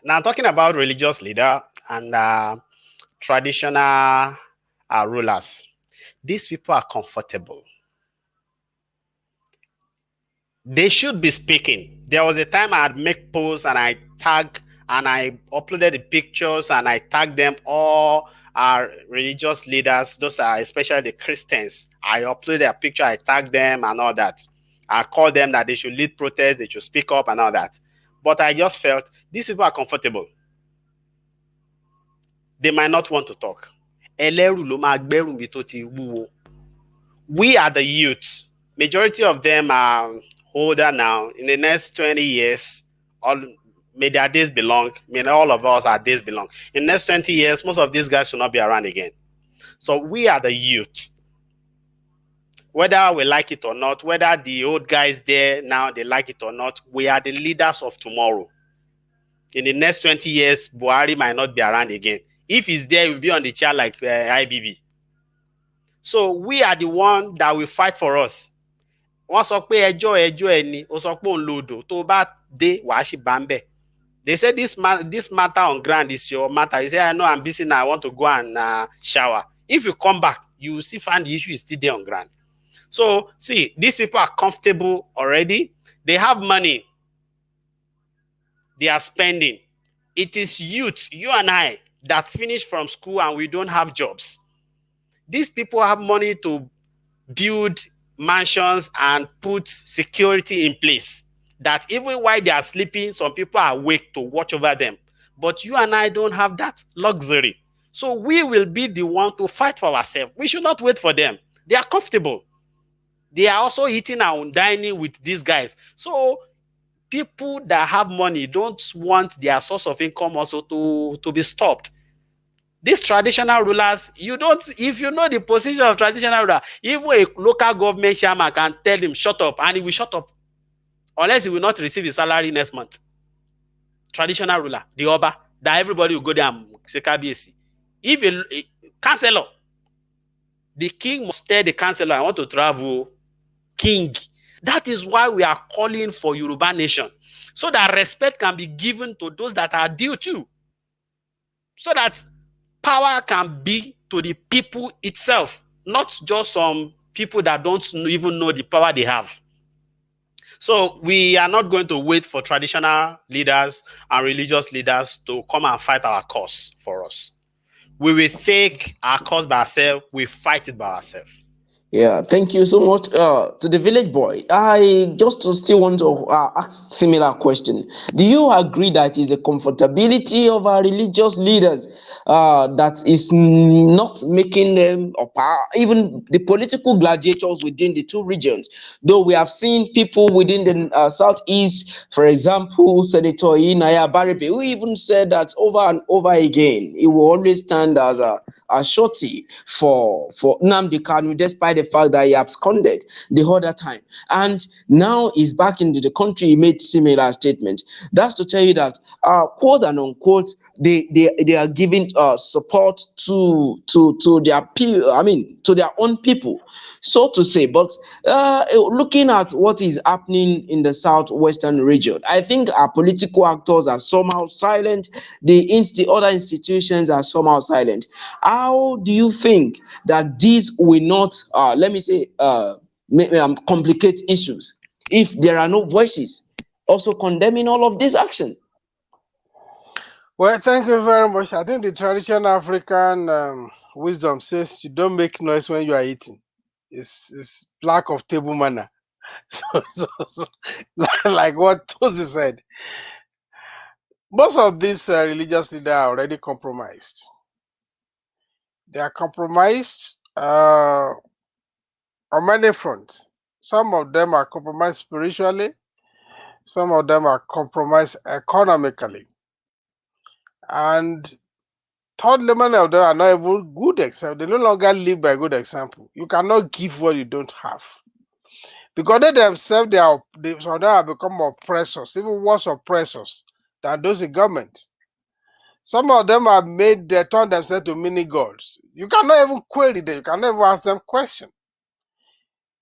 Now, talking about religious leader and traditional rulers, these people are comfortable. They should be speaking. There was a time I'd make posts and I tag and I uploaded the pictures and I tagged them all our religious leaders. Those are especially the Christians. I uploaded a picture, I tagged them and all that. I called them that they should lead protests, they should speak up and all that. But I just felt these people are comfortable. They might not want to talk. We are the youth. Majority of them are older now. In the next 20 years, may their days belong. May all of us, our days belong. In the next 20 years, most of these guys will not be around again. So we are the youth. Whether we like it or not, whether the old guys there now, they like it or not, we are the leaders of tomorrow. In the next 20 years, Buhari might not be around again. If he's there, he'll be on the chair like IBB. So we are the one that will fight for us. Wọ́n sọ pé ẹjọ́ ẹni, ó sọ pé òun lòdò, tó bá dé wàá sì bá ń bẹ̀. They say this matter on ground is your matter. You say, I know I'm busy now, I want to go and shower. If you come back, you will still find the issue is still there on ground. So, see, these people are comfortable already. They have money. They are spending. It is youth, you and I, that finish from school and we don't have jobs. These people have money to build mansions and put security in place. That even while they are sleeping, some people are awake to watch over them. But you and I don't have that luxury. So we will be the one to fight for ourselves. We should not wait for them. They are comfortable. They are also eating and dining with these guys. So people that have money don't want their source of income also to be stopped. These traditional rulers, if you know the position of traditional ruler, even a local government chairman can tell him, shut up, and he will shut up. Unless he will not receive his salary next month. Traditional ruler, the Oba, that everybody will go there and say KBC. If a councillor, the king must tell the councillor, I want to travel, king. That is why we are calling for Yoruba nation. So that respect can be given to those that are due to. So that power can be to the people itself, not just some people that don't even know the power they have. So we are not going to wait for traditional leaders and religious leaders to come and fight our cause for us. We will take our cause by ourselves, we fight it by ourselves. Yeah, thank you so much to the village boy. I just still want to ask similar question. Do you agree that is the comfortability of our religious leaders that is not making them, or even the political gladiators within the two regions? Though we have seen people within the southeast, for example, Senator Inaya Barebe, who even said that over and over again, he will always stand as a shorty for Nnamdi Kanu, despite the fact that he absconded the other time, and now he's back into the country. He made similar statement. That's to tell you that quote and unquote they are giving support to their people. I mean, to their own people, so to say. But looking at what is happening in the southwestern region, I think our political actors are somehow silent. The other institutions are somehow silent. How do you think that these will not, let me say, complicate issues if there are no voices also condemning all of this action? Well, thank you very much. I think the traditional African wisdom says you don't make noise when you are eating. It's lack of table manner. So, like what Tosi said, most of these religious leaders are already compromised. They are compromised on many fronts. Some of them are compromised spiritually. Some of them are compromised economically. And thirdly, many of them are not even good example. They no longer live by good example. You cannot give what you don't have. Because they themselves, some of them have become oppressors, even worse oppressors than those in government. Some of them have they turn themselves to mini gods. You cannot even query them. You cannot even ask them questions.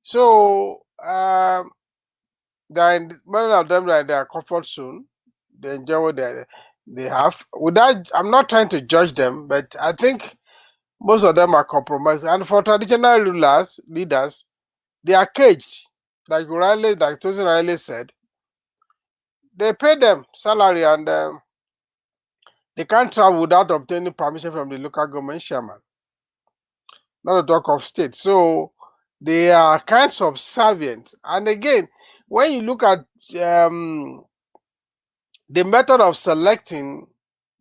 So many of them are in their comfort zone. They enjoy what they have. Without, I'm not trying to judge them, but I think most of them are compromised. And for traditional leaders, they are caged. Like Tosin Riley said, they pay them salary and they can't travel without obtaining permission from the local government chairman, not to talk of state. So they are kind of subservient. And again, when you look at the method of selecting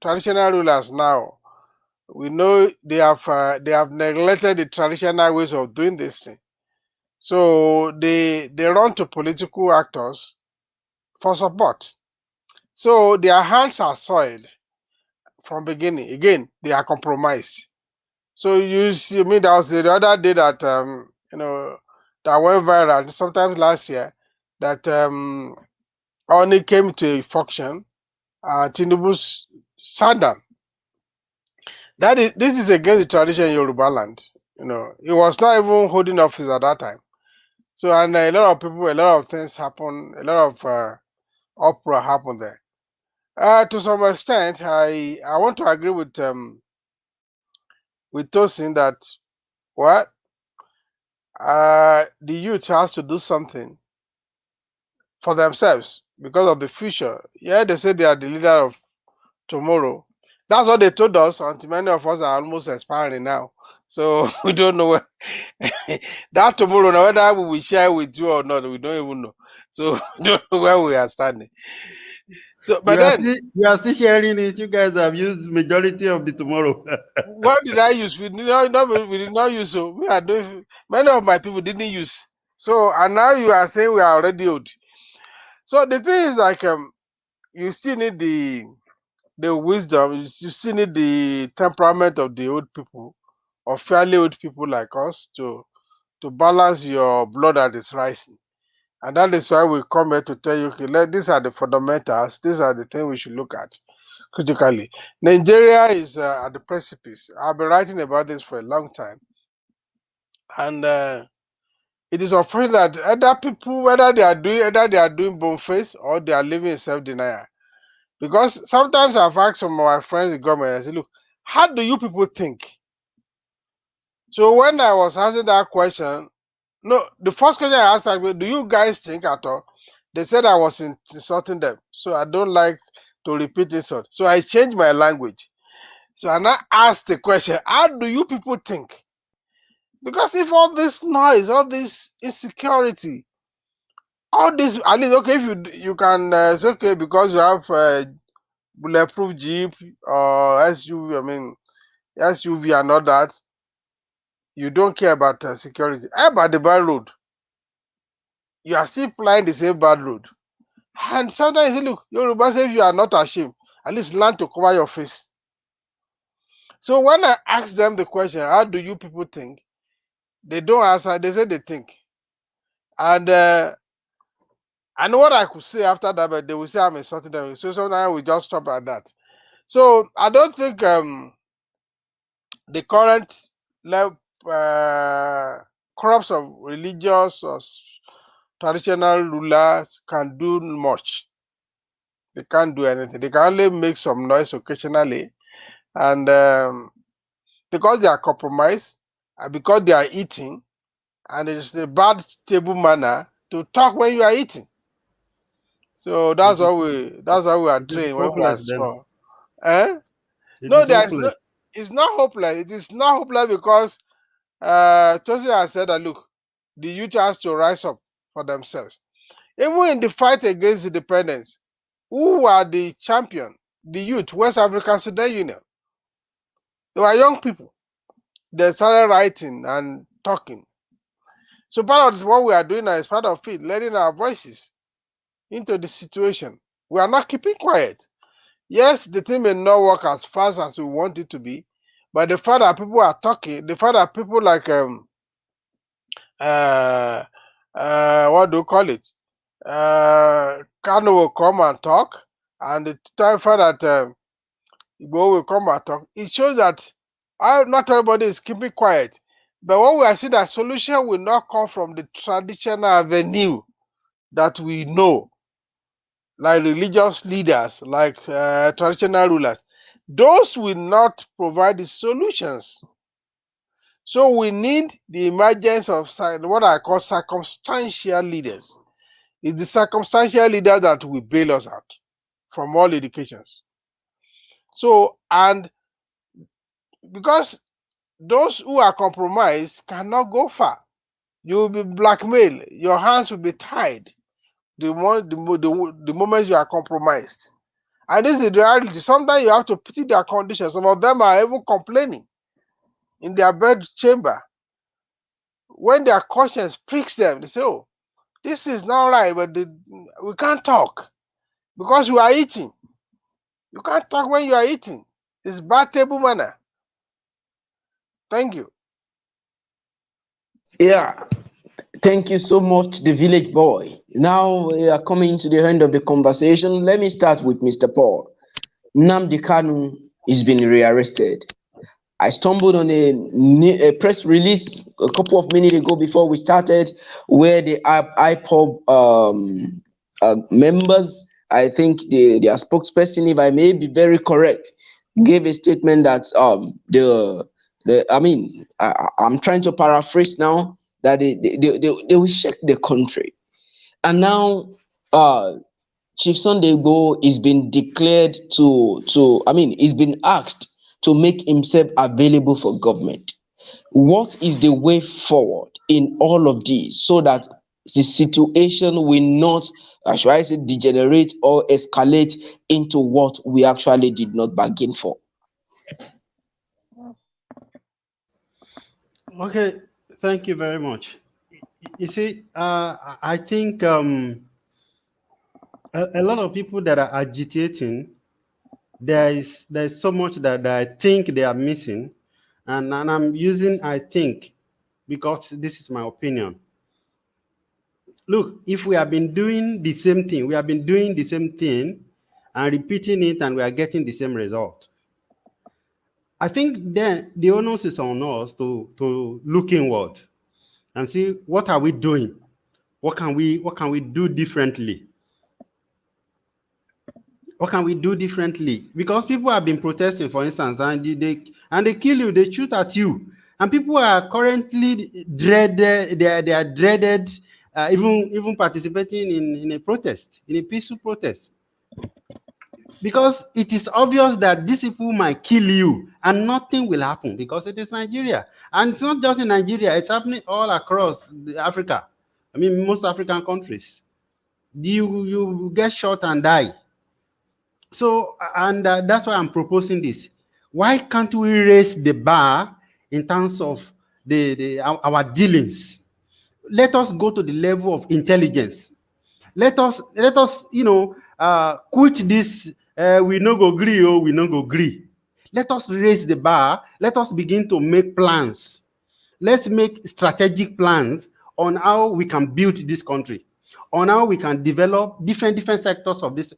traditional rulers now, we know they have neglected the traditional ways of doing this thing. So they run to political actors for support. So their hands are soiled from beginning. Again, they are compromised. So you see, I mean, that was the other day that that went viral. Sometimes last year, that only came to a function. Tinubu's sat down. This is against the tradition in Yoruba land. He was not even holding office at that time. So and a lot of people, a lot of things happen, a lot of uproar happened there. To some extent, I want to agree with Tosin that what the youth has to do something for themselves because of the future. Yeah, they say they are the leader of tomorrow. That's what they told us until many of us are almost expiring now. So we don't know where that tomorrow, now whether we will share with you or not, we don't even know. So we don't know where we are standing. So, but you are still sharing it. You guys have used majority of the tomorrow. what did I use? We did not use. So we are doing. Many of my people didn't use. So and now you are saying we are already old. So the thing is like you still need the wisdom. You still need the temperament of the old people, or fairly old people like us, to balance your blood that is rising. And that is why we come here to tell you, okay, these are the fundamentals. These are the things we should look at critically. Nigeria is at the precipice. I've been writing about this for a long time, and it is unfortunate that other people, whether they are doing boniface or they are living in self-denial. Because sometimes I've asked some of my friends in government, I say, look, how do you people think? So when I was asking that question, no, the first question I asked, do you guys think at all? They said I was insulting them. So I don't like to repeat insult. So I changed my language. So I now asked the question, how do you people think? Because if all this noise, all this insecurity, all this, at least, okay, if you can, it's okay because you have bulletproof Jeep or SUV, I mean, SUV and all that, you don't care about security. How about the bad road? You are still plying the same bad road. And sometimes you say, look, Yoruba say if you are not ashamed, at least learn to cover your face. So when I ask them the question, how do you people think? They don't answer, they say they think. And what I could say after that, but they will say I'm insulting them. So sometimes we just stop at that. So I don't think the current crops of religious or traditional rulers can do much. They can't do anything. They can only make some noise occasionally, and because they are compromised, and because they are eating, and it's a bad table manner to talk when you are eating. So that's how we are trained when we are small. No, there's no. It's not hopeless. It is not hopeless because Tosin has said that look, the youth has to rise up for themselves. Even in the fight against independence, who are the champion? The youth, West African Student Union. They were young people. They started writing and talking. So part of what we are doing now is part of it, letting our voices into the situation. We are not keeping quiet. Yes, the thing may not work as fast as we want it to be, but the fact that people are talking, the fact that people like what do you call it? Kanu will come and talk, and the time fact that Igboho will come and talk. It shows that not everybody is keeping quiet. But what we are seeing, that solution will not come from the traditional avenue that we know, like religious leaders, like traditional rulers. Those will not provide the solutions. So we need the emergence of what I call circumstantial leaders. It's the circumstantial leader that will bail us out from all indications. So, and because those who are compromised cannot go far, you will be blackmailed, your hands will be tied the moment you are compromised. And this is the reality. Sometimes you have to pity their condition. Some of them are even complaining in their bed chamber. When their conscience pricks them, they say, oh, this is not right, but we can't talk because we are eating. You can't talk when you are eating. It's bad table manner. Thank you. Yeah, thank you so much, the village boy. Now we are coming to the end of the conversation. Let me start with Mr. Paul. Nnamdi Kanu is being rearrested. I stumbled on a press release a couple of minutes ago before we started, where the IPOB members, I think their spokesperson, if I may be very correct, gave a statement that I'm trying to paraphrase now, that they will shake the country. And now Chief Sunday Igboho is been declared he's been asked to make himself available for government. What is the way forward in all of this so that the situation will not, should I say, degenerate or escalate into what we actually did not bargain for? Okay, thank you very much. You see, I think a lot of people that are agitating, there's so much that I think they are missing, and I'm using I think because this is my opinion. Look, if we have been doing the same thing, and repeating it, and we are getting the same result, I think then the onus is on us to look inward and see what are we doing, what can we do differently. What can we do differently? Because people have been protesting, for instance, and they kill you, they shoot at you, and people are currently dreaded. They are dreaded, even participating in a protest, in a peaceful protest, because it is obvious that these people might kill you and nothing will happen because it is Nigeria, and it's not just in Nigeria; it's happening all across Africa. I mean, most African countries, you get shot and die. So, and that's why I'm proposing this. Why can't we raise the bar in terms of our dealings? Let us go to the level of intelligence. Let us quit this. We no go agree, we no go agree. Let us raise the bar. Let us begin to make plans. Let's make strategic plans on how we can build this country, on how we can develop different sectors of this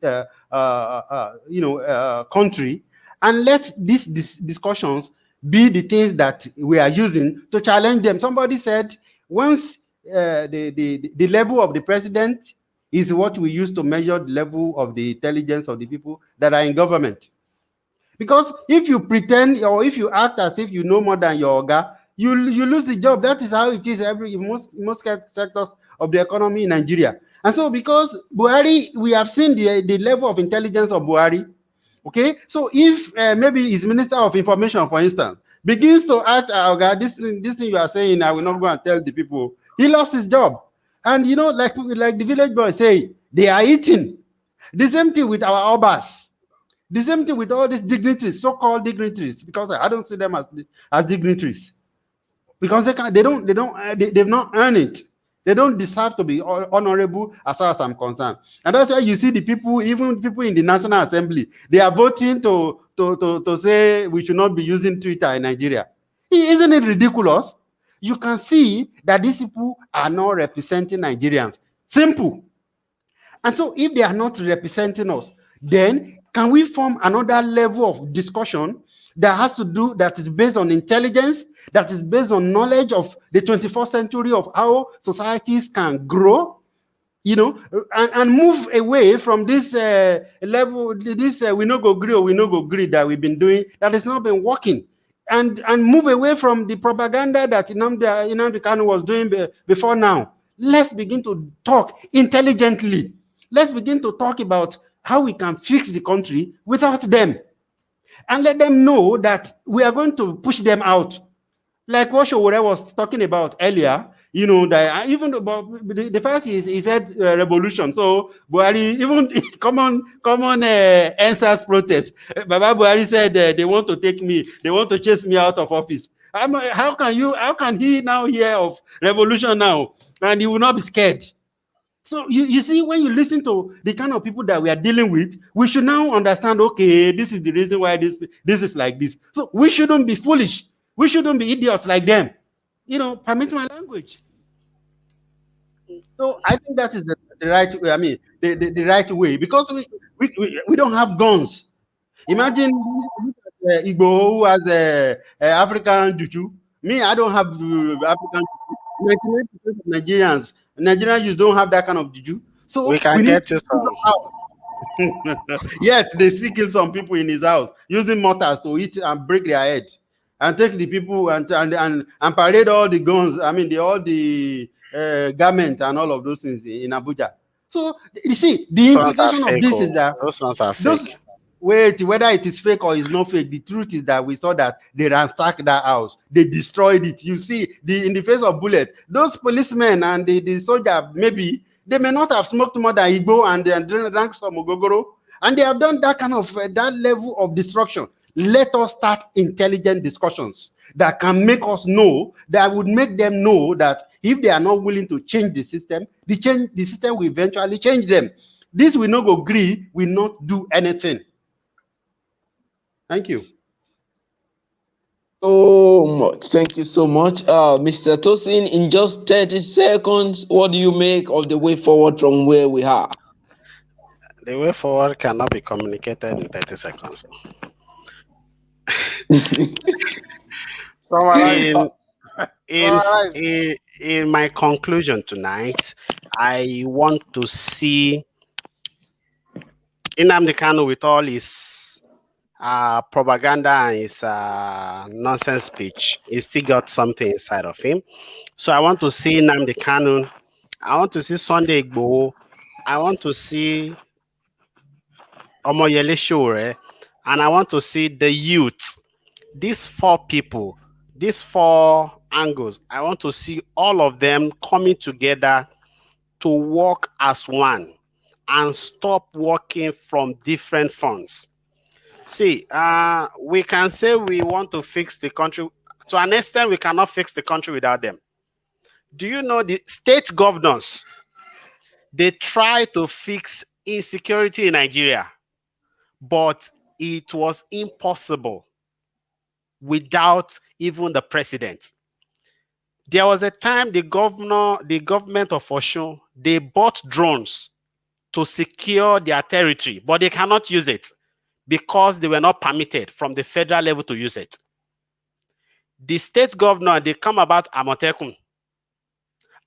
country, and let these discussions be the things that we are using to challenge them. Somebody said once the level of the president is what we use to measure the level of the intelligence of the people that are in government. Because if you pretend or if you act as if you know more than your oga, you lose the job. That is how it is in most sectors of the economy in Nigeria. And so because Buhari, we have seen the level of intelligence of Buhari. Okay, so if maybe his Minister of Information, for instance, begins to act, okay, this thing you are saying, I will not go and tell the people, he lost his job. And like the village boy say, they are eating. The same thing with our obas. The same thing with all these dignitaries, so-called dignitaries, because I don't see them as dignitaries, because they've not earned it. They don't deserve to be honorable as far as I'm concerned. And that's why you see the people, even people in the National Assembly, they are voting to say we should not be using Twitter in Nigeria. Isn't it ridiculous? You can see that these people are not representing Nigerians. Simple. And so if they are not representing us, then Can we form another level of discussion that is based on intelligence, that is based on knowledge of the 21st century, of how societies can grow, and move away from this level, this we no go agree or we no go agree that we've been doing, that has not been working, and move away from the propaganda that Nnamdi Kanu was doing before now. Let's begin to talk intelligently. Let's begin to talk about how we can fix the country without them, and let them know that we are going to push them out. Like what Showore was talking about earlier, that even the fact is, he said revolution. So Buhari, even common answers protest. Baba Buhari said they want to they want to chase me out of office. How can he now hear of revolution now and he will not be scared? So you see, when you listen to the kind of people that we are dealing with, we should now understand, okay, this is the reason why this is like this. So we shouldn't be foolish. We shouldn't be idiots like them. Permit my language. So I think that is the right way. I mean, the right way, because we don't have guns. Imagine Igboho who has African juju. Me, I don't have African juju. 99% of Nigerians youth don't have that kind of juju. So we can get you some. Yes, they still kill some people in his house using mortars to hit and break their head, and take the people and parade all the guns. I mean, all the garment and all of those things in Abuja. So you see, the implication of this is that those ones are fake. Wait, whether it is fake or it's not fake, the truth is that we saw that they ransacked that house. They destroyed it. You see, in the face of bullet, those policemen and the soldier, maybe they may not have smoked more than Igbo and drank some Ogogoro, and they have done that kind of that level of destruction. Let us start intelligent discussions that can make us know, that would make them know that if they are not willing to change the system, the system will eventually change them. This will not agree, will not do anything. Thank you. So much. Thank you so much. Mr. Tosin, in just 30 seconds, what do you make of the way forward from where we are? The way forward cannot be communicated in 30 seconds. In my conclusion tonight, I want to see Nnamdi Kanu with all his propaganda and his nonsense speech. He still got something inside of him. So I want to see Nnamdi Kanu. I want to see Sunday Igboho. I want to see Omoyele Sowore, and I want to see the youth. These four people, these four angles, I want to see all of them coming together to work as one and stop working from different fronts. See, we can say we want to fix the country. To an extent, we cannot fix the country without them. Do you know the state governors? They try to fix insecurity in Nigeria, but it was impossible without even the president. There was a time the government of Osun, they bought drones to secure their territory, but they cannot use it because they were not permitted from the federal level to use it. The state governor, they come about Amotekun.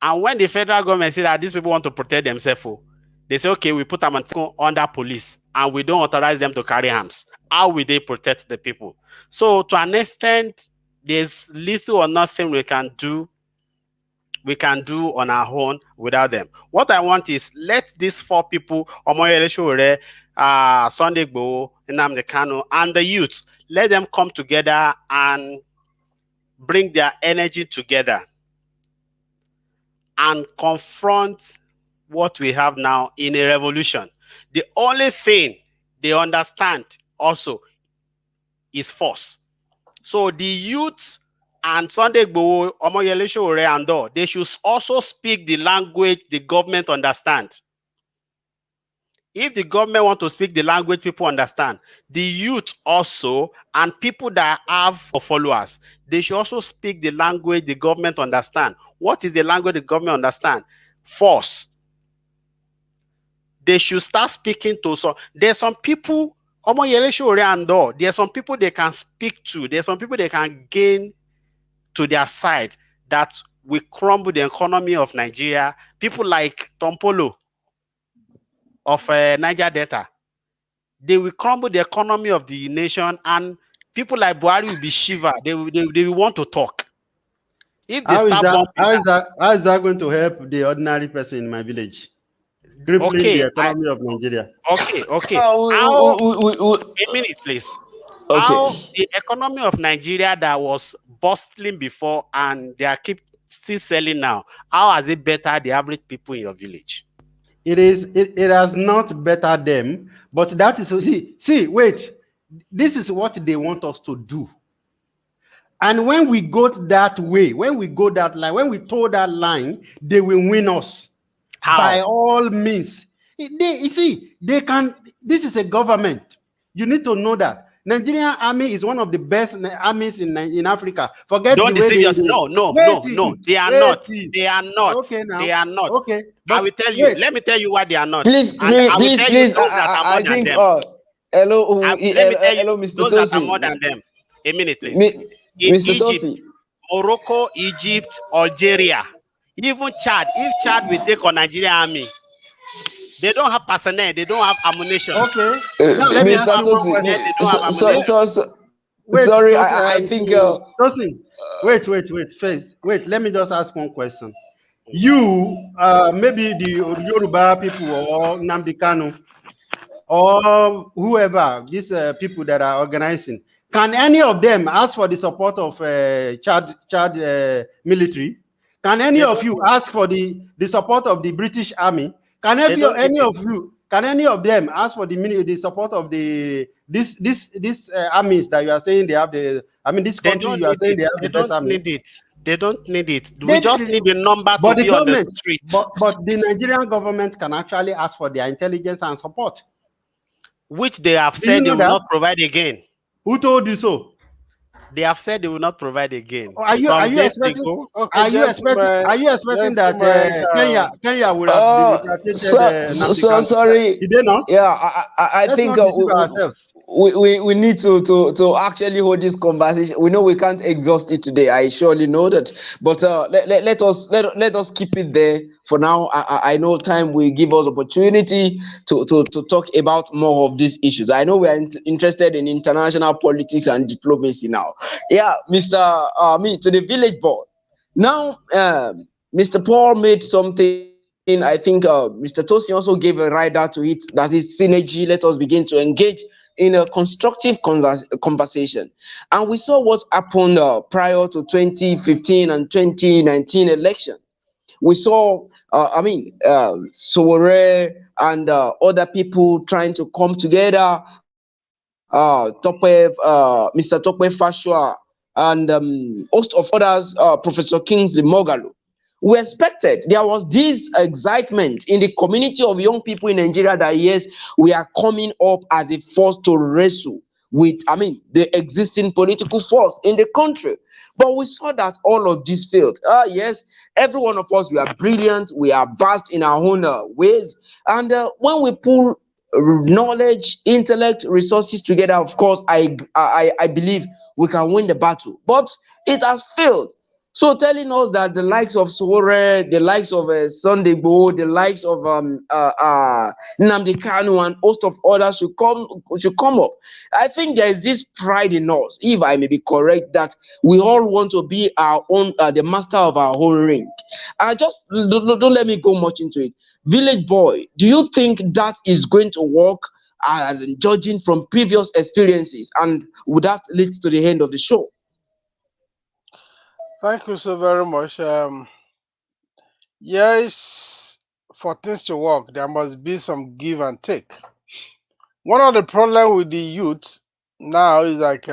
And when the federal government said that these people want to protect themselves, they say, okay, we put Amotekun under police and we don't authorize them to carry arms. How will they protect the people? So to an extent, there's little or nothing we can do on our own without them. What I want is let these four people, Omoyele Sowore, Sunday Igboho, Nnamdi Kanu, and the youth, let them come together and bring their energy together and confront what we have now in a revolution. The only thing they understand also is force. So the youth and Sunday Igboho, Omoyele Sowore, and all, they should also speak the language the government understand. If the government want to speak the language people understand, the youth also and people that have followers, they should also speak the language the government understand. What is the language the government understand? Force. They should start speaking to some. There's some people There's some people they can speak to. There's some people they can gain to their side that will crumble the economy of Nigeria. People like Tompolo of Niger Delta, they will crumble the economy of the nation, and people like Buhari will be shiver. They will want to talk. If they How is start that? bumping How is that going to help the ordinary person in my village? Crippling the okay, economy of Nigeria. okay. How We, a minute, please. How okay. the economy of Nigeria that was bustling before and they are keep still selling now, how has it bettered the average people in your village? It has not bettered them, but that is wait. This is what they want us to do. And when we go that way, when we go that line, when we toe that line, they will win us. How? By all means. They can. This is a government. You need to know that. Nigerian army is one of the best armies in Africa. Forget Don't the way deceive yourself. No. They are not. They are not. Okay, now. They are not. Okay, I but will tell you. wait. Let me tell you why they are not. Please, And I will please, tell you please. those that are more I than think. them. Hello, Let me tell you hello, Mr. those that are more Tosi. than them. A minute, please. In Mr. Egypt, Tosi. Morocco, Egypt, Algeria, even Chad. If Chad will take on Nigerian army, they don't have personnel. They don't have ammunition. Okay. Now let me ask Mr. you one Tosi. question. They don't have ammunition. Wait, Sorry, I think. Tosin, wait. First, wait. Let me just ask one question. You, maybe the Yoruba people or Nnamdi Kanu or whoever, these people that are organizing, can any of them ask for the support of Chad military? Can any They of don't you need ask for the support of the British Army? Can They don't need any it. of you? Can any of them ask for the support of this armies that you are saying they have the? I mean, this They country don't you are need saying it. they have They the best don't army. need it. They don't need it. We They, just need the number to but the be on the government, street, but the Nigerian government can actually ask for their intelligence and support. which they have Do you said they know will that? not provide again. Who told you so? They have said they will not provide again. Are you Some days expecting? ago, Okay, Are you expecting that gentlemen, Kenya would have repatriated Nnamdi Kanu? Sorry. Did they not? Yeah, I Let's think not deceive ourselves. we need to actually hold this conversation. We know we can't exhaust it today. I surely know that, but let us keep it there for now. I know time will give us opportunity to talk about more of these issues. I know we are interested in international politics and diplomacy now. Yeah, me to the village board. Now, Mr. Paul made something. I think Mr. Tosi also gave a rider to it. That is synergy. Let us begin to engage in a constructive conversation. And we saw what happened prior to 2015 and 2019 election. We saw, Sowore and other people trying to come together. Mr. Tope Fashua and host of others, Professor Kingsley Moghalu. We expected there was this excitement in the community of young people in Nigeria that yes, we are coming up as a force to wrestle with, the existing political force in the country. But we saw that all of this failed. Yes, every one of us, we are brilliant, we are vast in our own ways. And when we pull knowledge, intellect, resources together, of course, I believe we can win the battle. But it has failed. So telling us that the likes of Sowore, the likes of Sunday Igboho, the likes of Nnamdi Kanu and host of others should come up. I think there is this pride in us, if I may be correct, that we all want to be our own, the master of our own ring. I just don't let me go much into it. Village boy, do you think that is going to work as in judging from previous experiences? And would that lead to the end of the show? thank you so very much. Yes, for things to work, there must be some give and take. One of the problem with the youth now is like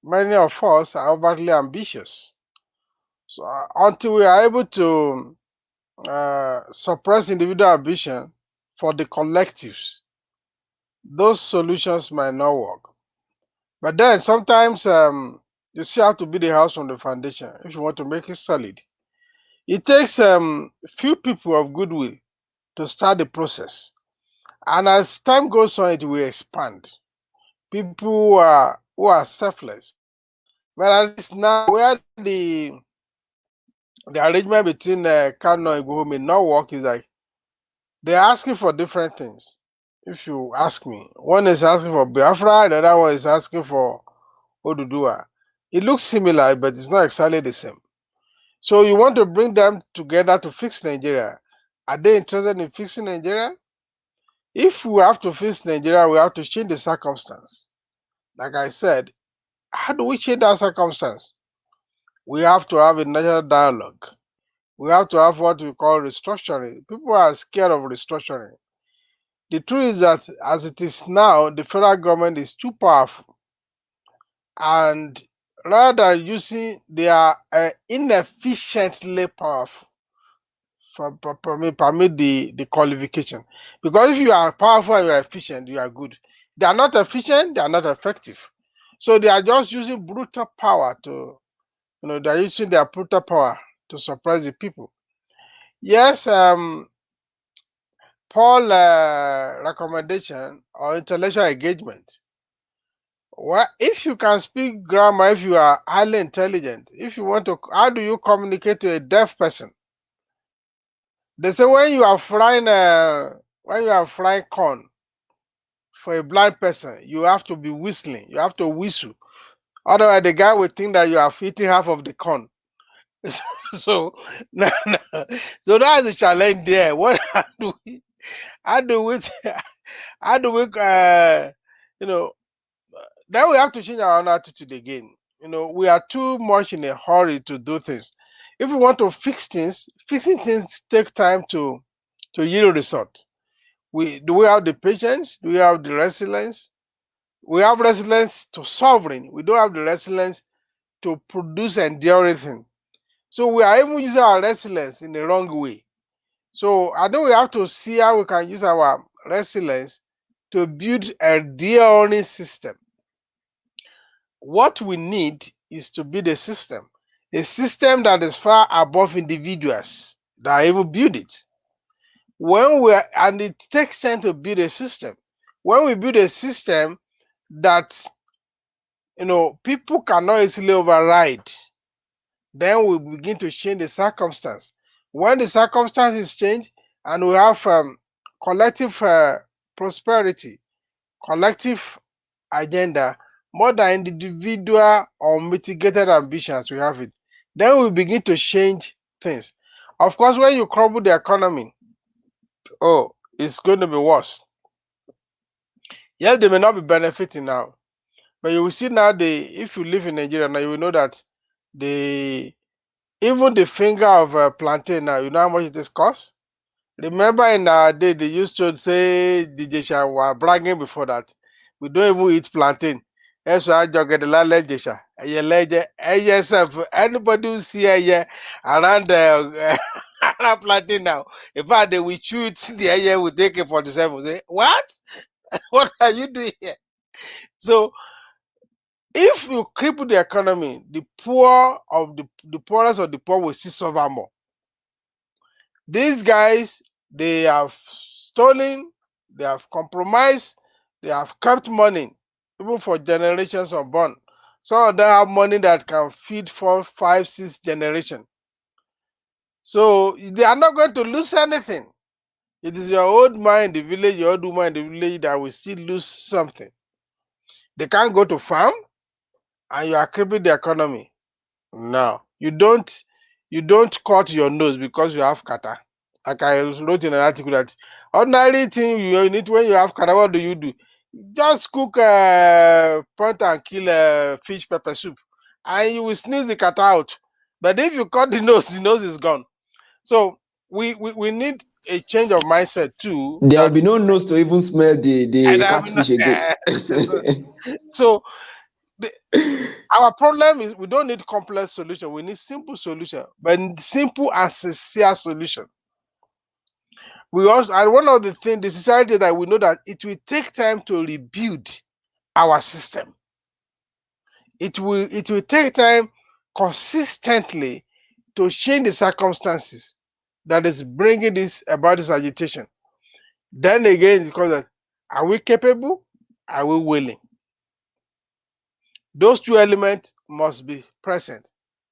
many of us are overtly ambitious. So until we are able to suppress individual ambition for the collectives, those solutions might not work. But then sometimes you still have to build the house from the foundation if you want to make it solid. It takes few people of goodwill to start the process. And as time goes on, it will expand. people who are selfless. But at least now, where the arrangement between Kano and Igboho may not work is like they're asking for different things. If you ask me, one is asking for Biafra, the other one is asking for Odudua. It looks similar, but it's not exactly the same. So you want to bring them together to fix Nigeria. Are they interested in fixing Nigeria? If we have to fix Nigeria, we have to change the circumstance. Like I said, how do we change that circumstance? We have to have a national dialogue. We have to have what we call restructuring. People are scared of restructuring. The truth is that as it is now, the federal government is too powerful. And rather than using, they are inefficiently powerful. Permit the qualification. Because if you are powerful and you are efficient, you are good. They are not efficient, they are not effective. So they are just using brutal power to, they are using their brutal power to suppress the people. Yes, Paul recommendation or intellectual engagement. Well, if you can speak grammar, if you are highly intelligent, if you want to, how do you communicate to a deaf person? They say when you are frying corn for a blind person, you have to be whistling. You have to whistle. Otherwise, the guy will think that you are eating half of the corn. So, no, so that's the challenge there. What how do we, how do we, you know, then we have to change our own attitude again. We are too much in a hurry to do things. If we want to fix things, fixing things take time to yield result. Do we have the patience? Do we have the resilience? We have resilience to sovereign. We don't have the resilience to produce enduring thing. So we are even using our resilience in the wrong way. So I think we have to see how we can use our resilience to build a enduring system. What we need is to build a system that is far above individuals that even build it. And it takes time to build a system. When we build a system that people cannot easily override, then we begin to change the circumstance. When the circumstances change and we have collective prosperity, collective agenda, more than individual or mitigated ambitions, we have it. Then we begin to change things. Of course, when you crumble the economy, it's going to be worse. Yes, they may not be benefiting now, but you will see now, if you live in Nigeria now, you will know that even the finger of plantain now, you know how much this costs? Remember in our day, they used to say the Jesha were bragging before that. We don't even eat plantain. That's why I get the land Jesha. Anybody who see here around around plantain now, in fact, they will shoot the area will take it 47. Say, what? What are you doing here? So if you cripple the economy, the poorest of the poor will still suffer more. These guys, they have stolen, they have compromised, they have kept money, even for generations unborn. Some of them have money that can feed 4, 5, 6 generations. So they are not going to lose anything. It is your old man in the village, your old woman in the village that will still lose something. They can't go to farm, and you are crippling the economy. No, you don't cut your nose because you have kata. Like I wrote in an article that ordinary thing you need when you have kata, what do? Just cook point and kill fish pepper soup, and you will sneeze the kata out. But if you cut the nose is gone. So we need a change of mindset too. There will be no nose to even smell the catfish again. So our problem is we don't need complex solution. We need simple solution, but simple and sincere solution. And one of the things, the society that we know that it will take time to rebuild our system. It will take time consistently to change the circumstances that is bringing this agitation. Then again, because are we capable? Are we willing? Those two elements must be present: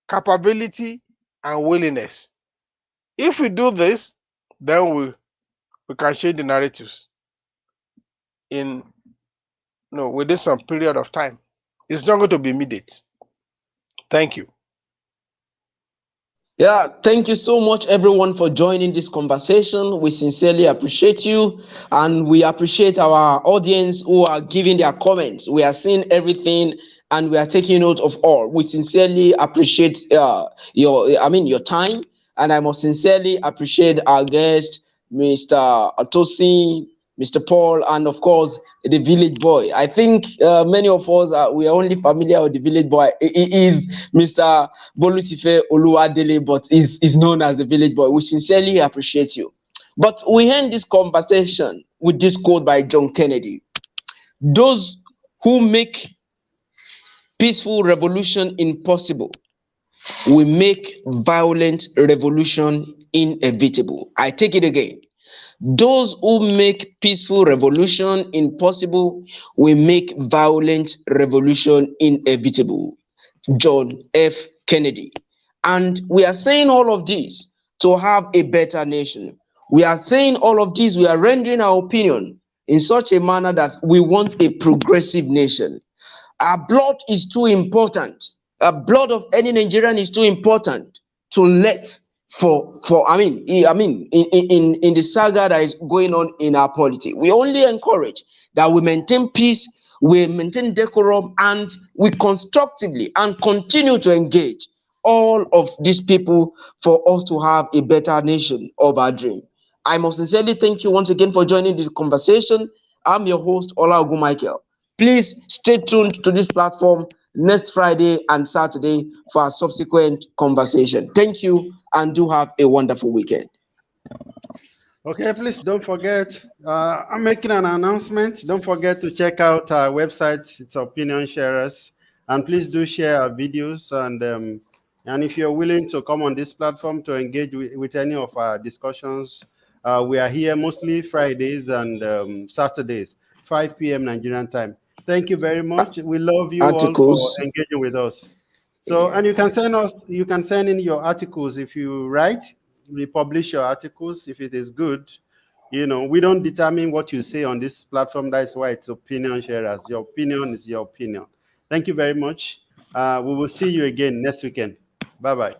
capability and willingness. If we do this, then we can change the narratives in within some period of time. It's not going to be immediate. Thank you. Yeah, thank you so much, everyone, for joining this conversation. We sincerely appreciate you, and we appreciate our audience who are giving their comments. We are seeing everything, and we are taking note of all. We sincerely appreciate your time, and I must sincerely appreciate our guest, Mr. Atosi, Mr. Paul, and of course the village boy. I think many of us we are only familiar with the village boy. He is Mr. Bolusife Oluwadele, but is known as the village boy. We sincerely appreciate you. But we end this conversation with this quote by John Kennedy: "Those who make peaceful revolution impossible will make violent revolution inevitable." I take it again. Those who make peaceful revolution impossible will make violent revolution inevitable. John F. Kennedy. And we are saying all of this to have a better nation. We are saying all of this, we are rendering our opinion in such a manner that we want a progressive nation. Our blood is too important. The blood of any Nigerian is too important to let for in the saga that is going on in our polity. We only encourage that we maintain peace, we maintain decorum, and we constructively and continue to engage all of these people for us to have a better nation of our dream. I must sincerely thank you once again for joining this conversation. I'm your host, Ola Michael. Please stay tuned to this platform next Friday and Saturday for our subsequent conversation. Thank you, and do have a wonderful weekend. Okay, please don't forget, I'm making an announcement. Don't forget to check out our website. It's Opinion Sharers. And please do share our videos. And if you're willing to come on this platform to engage with any of our discussions, we are here mostly Fridays and Saturdays, 5 p.m. Nigerian time. Thank you very much. We love you all for Articles. engaging with us. So, and you can send in your articles if you write. We publish your articles if it is good. We don't determine what you say on this platform. That's why it's Opinion Sharers. Your opinion is your opinion. Thank you very much. We will see you again next weekend. Bye-bye.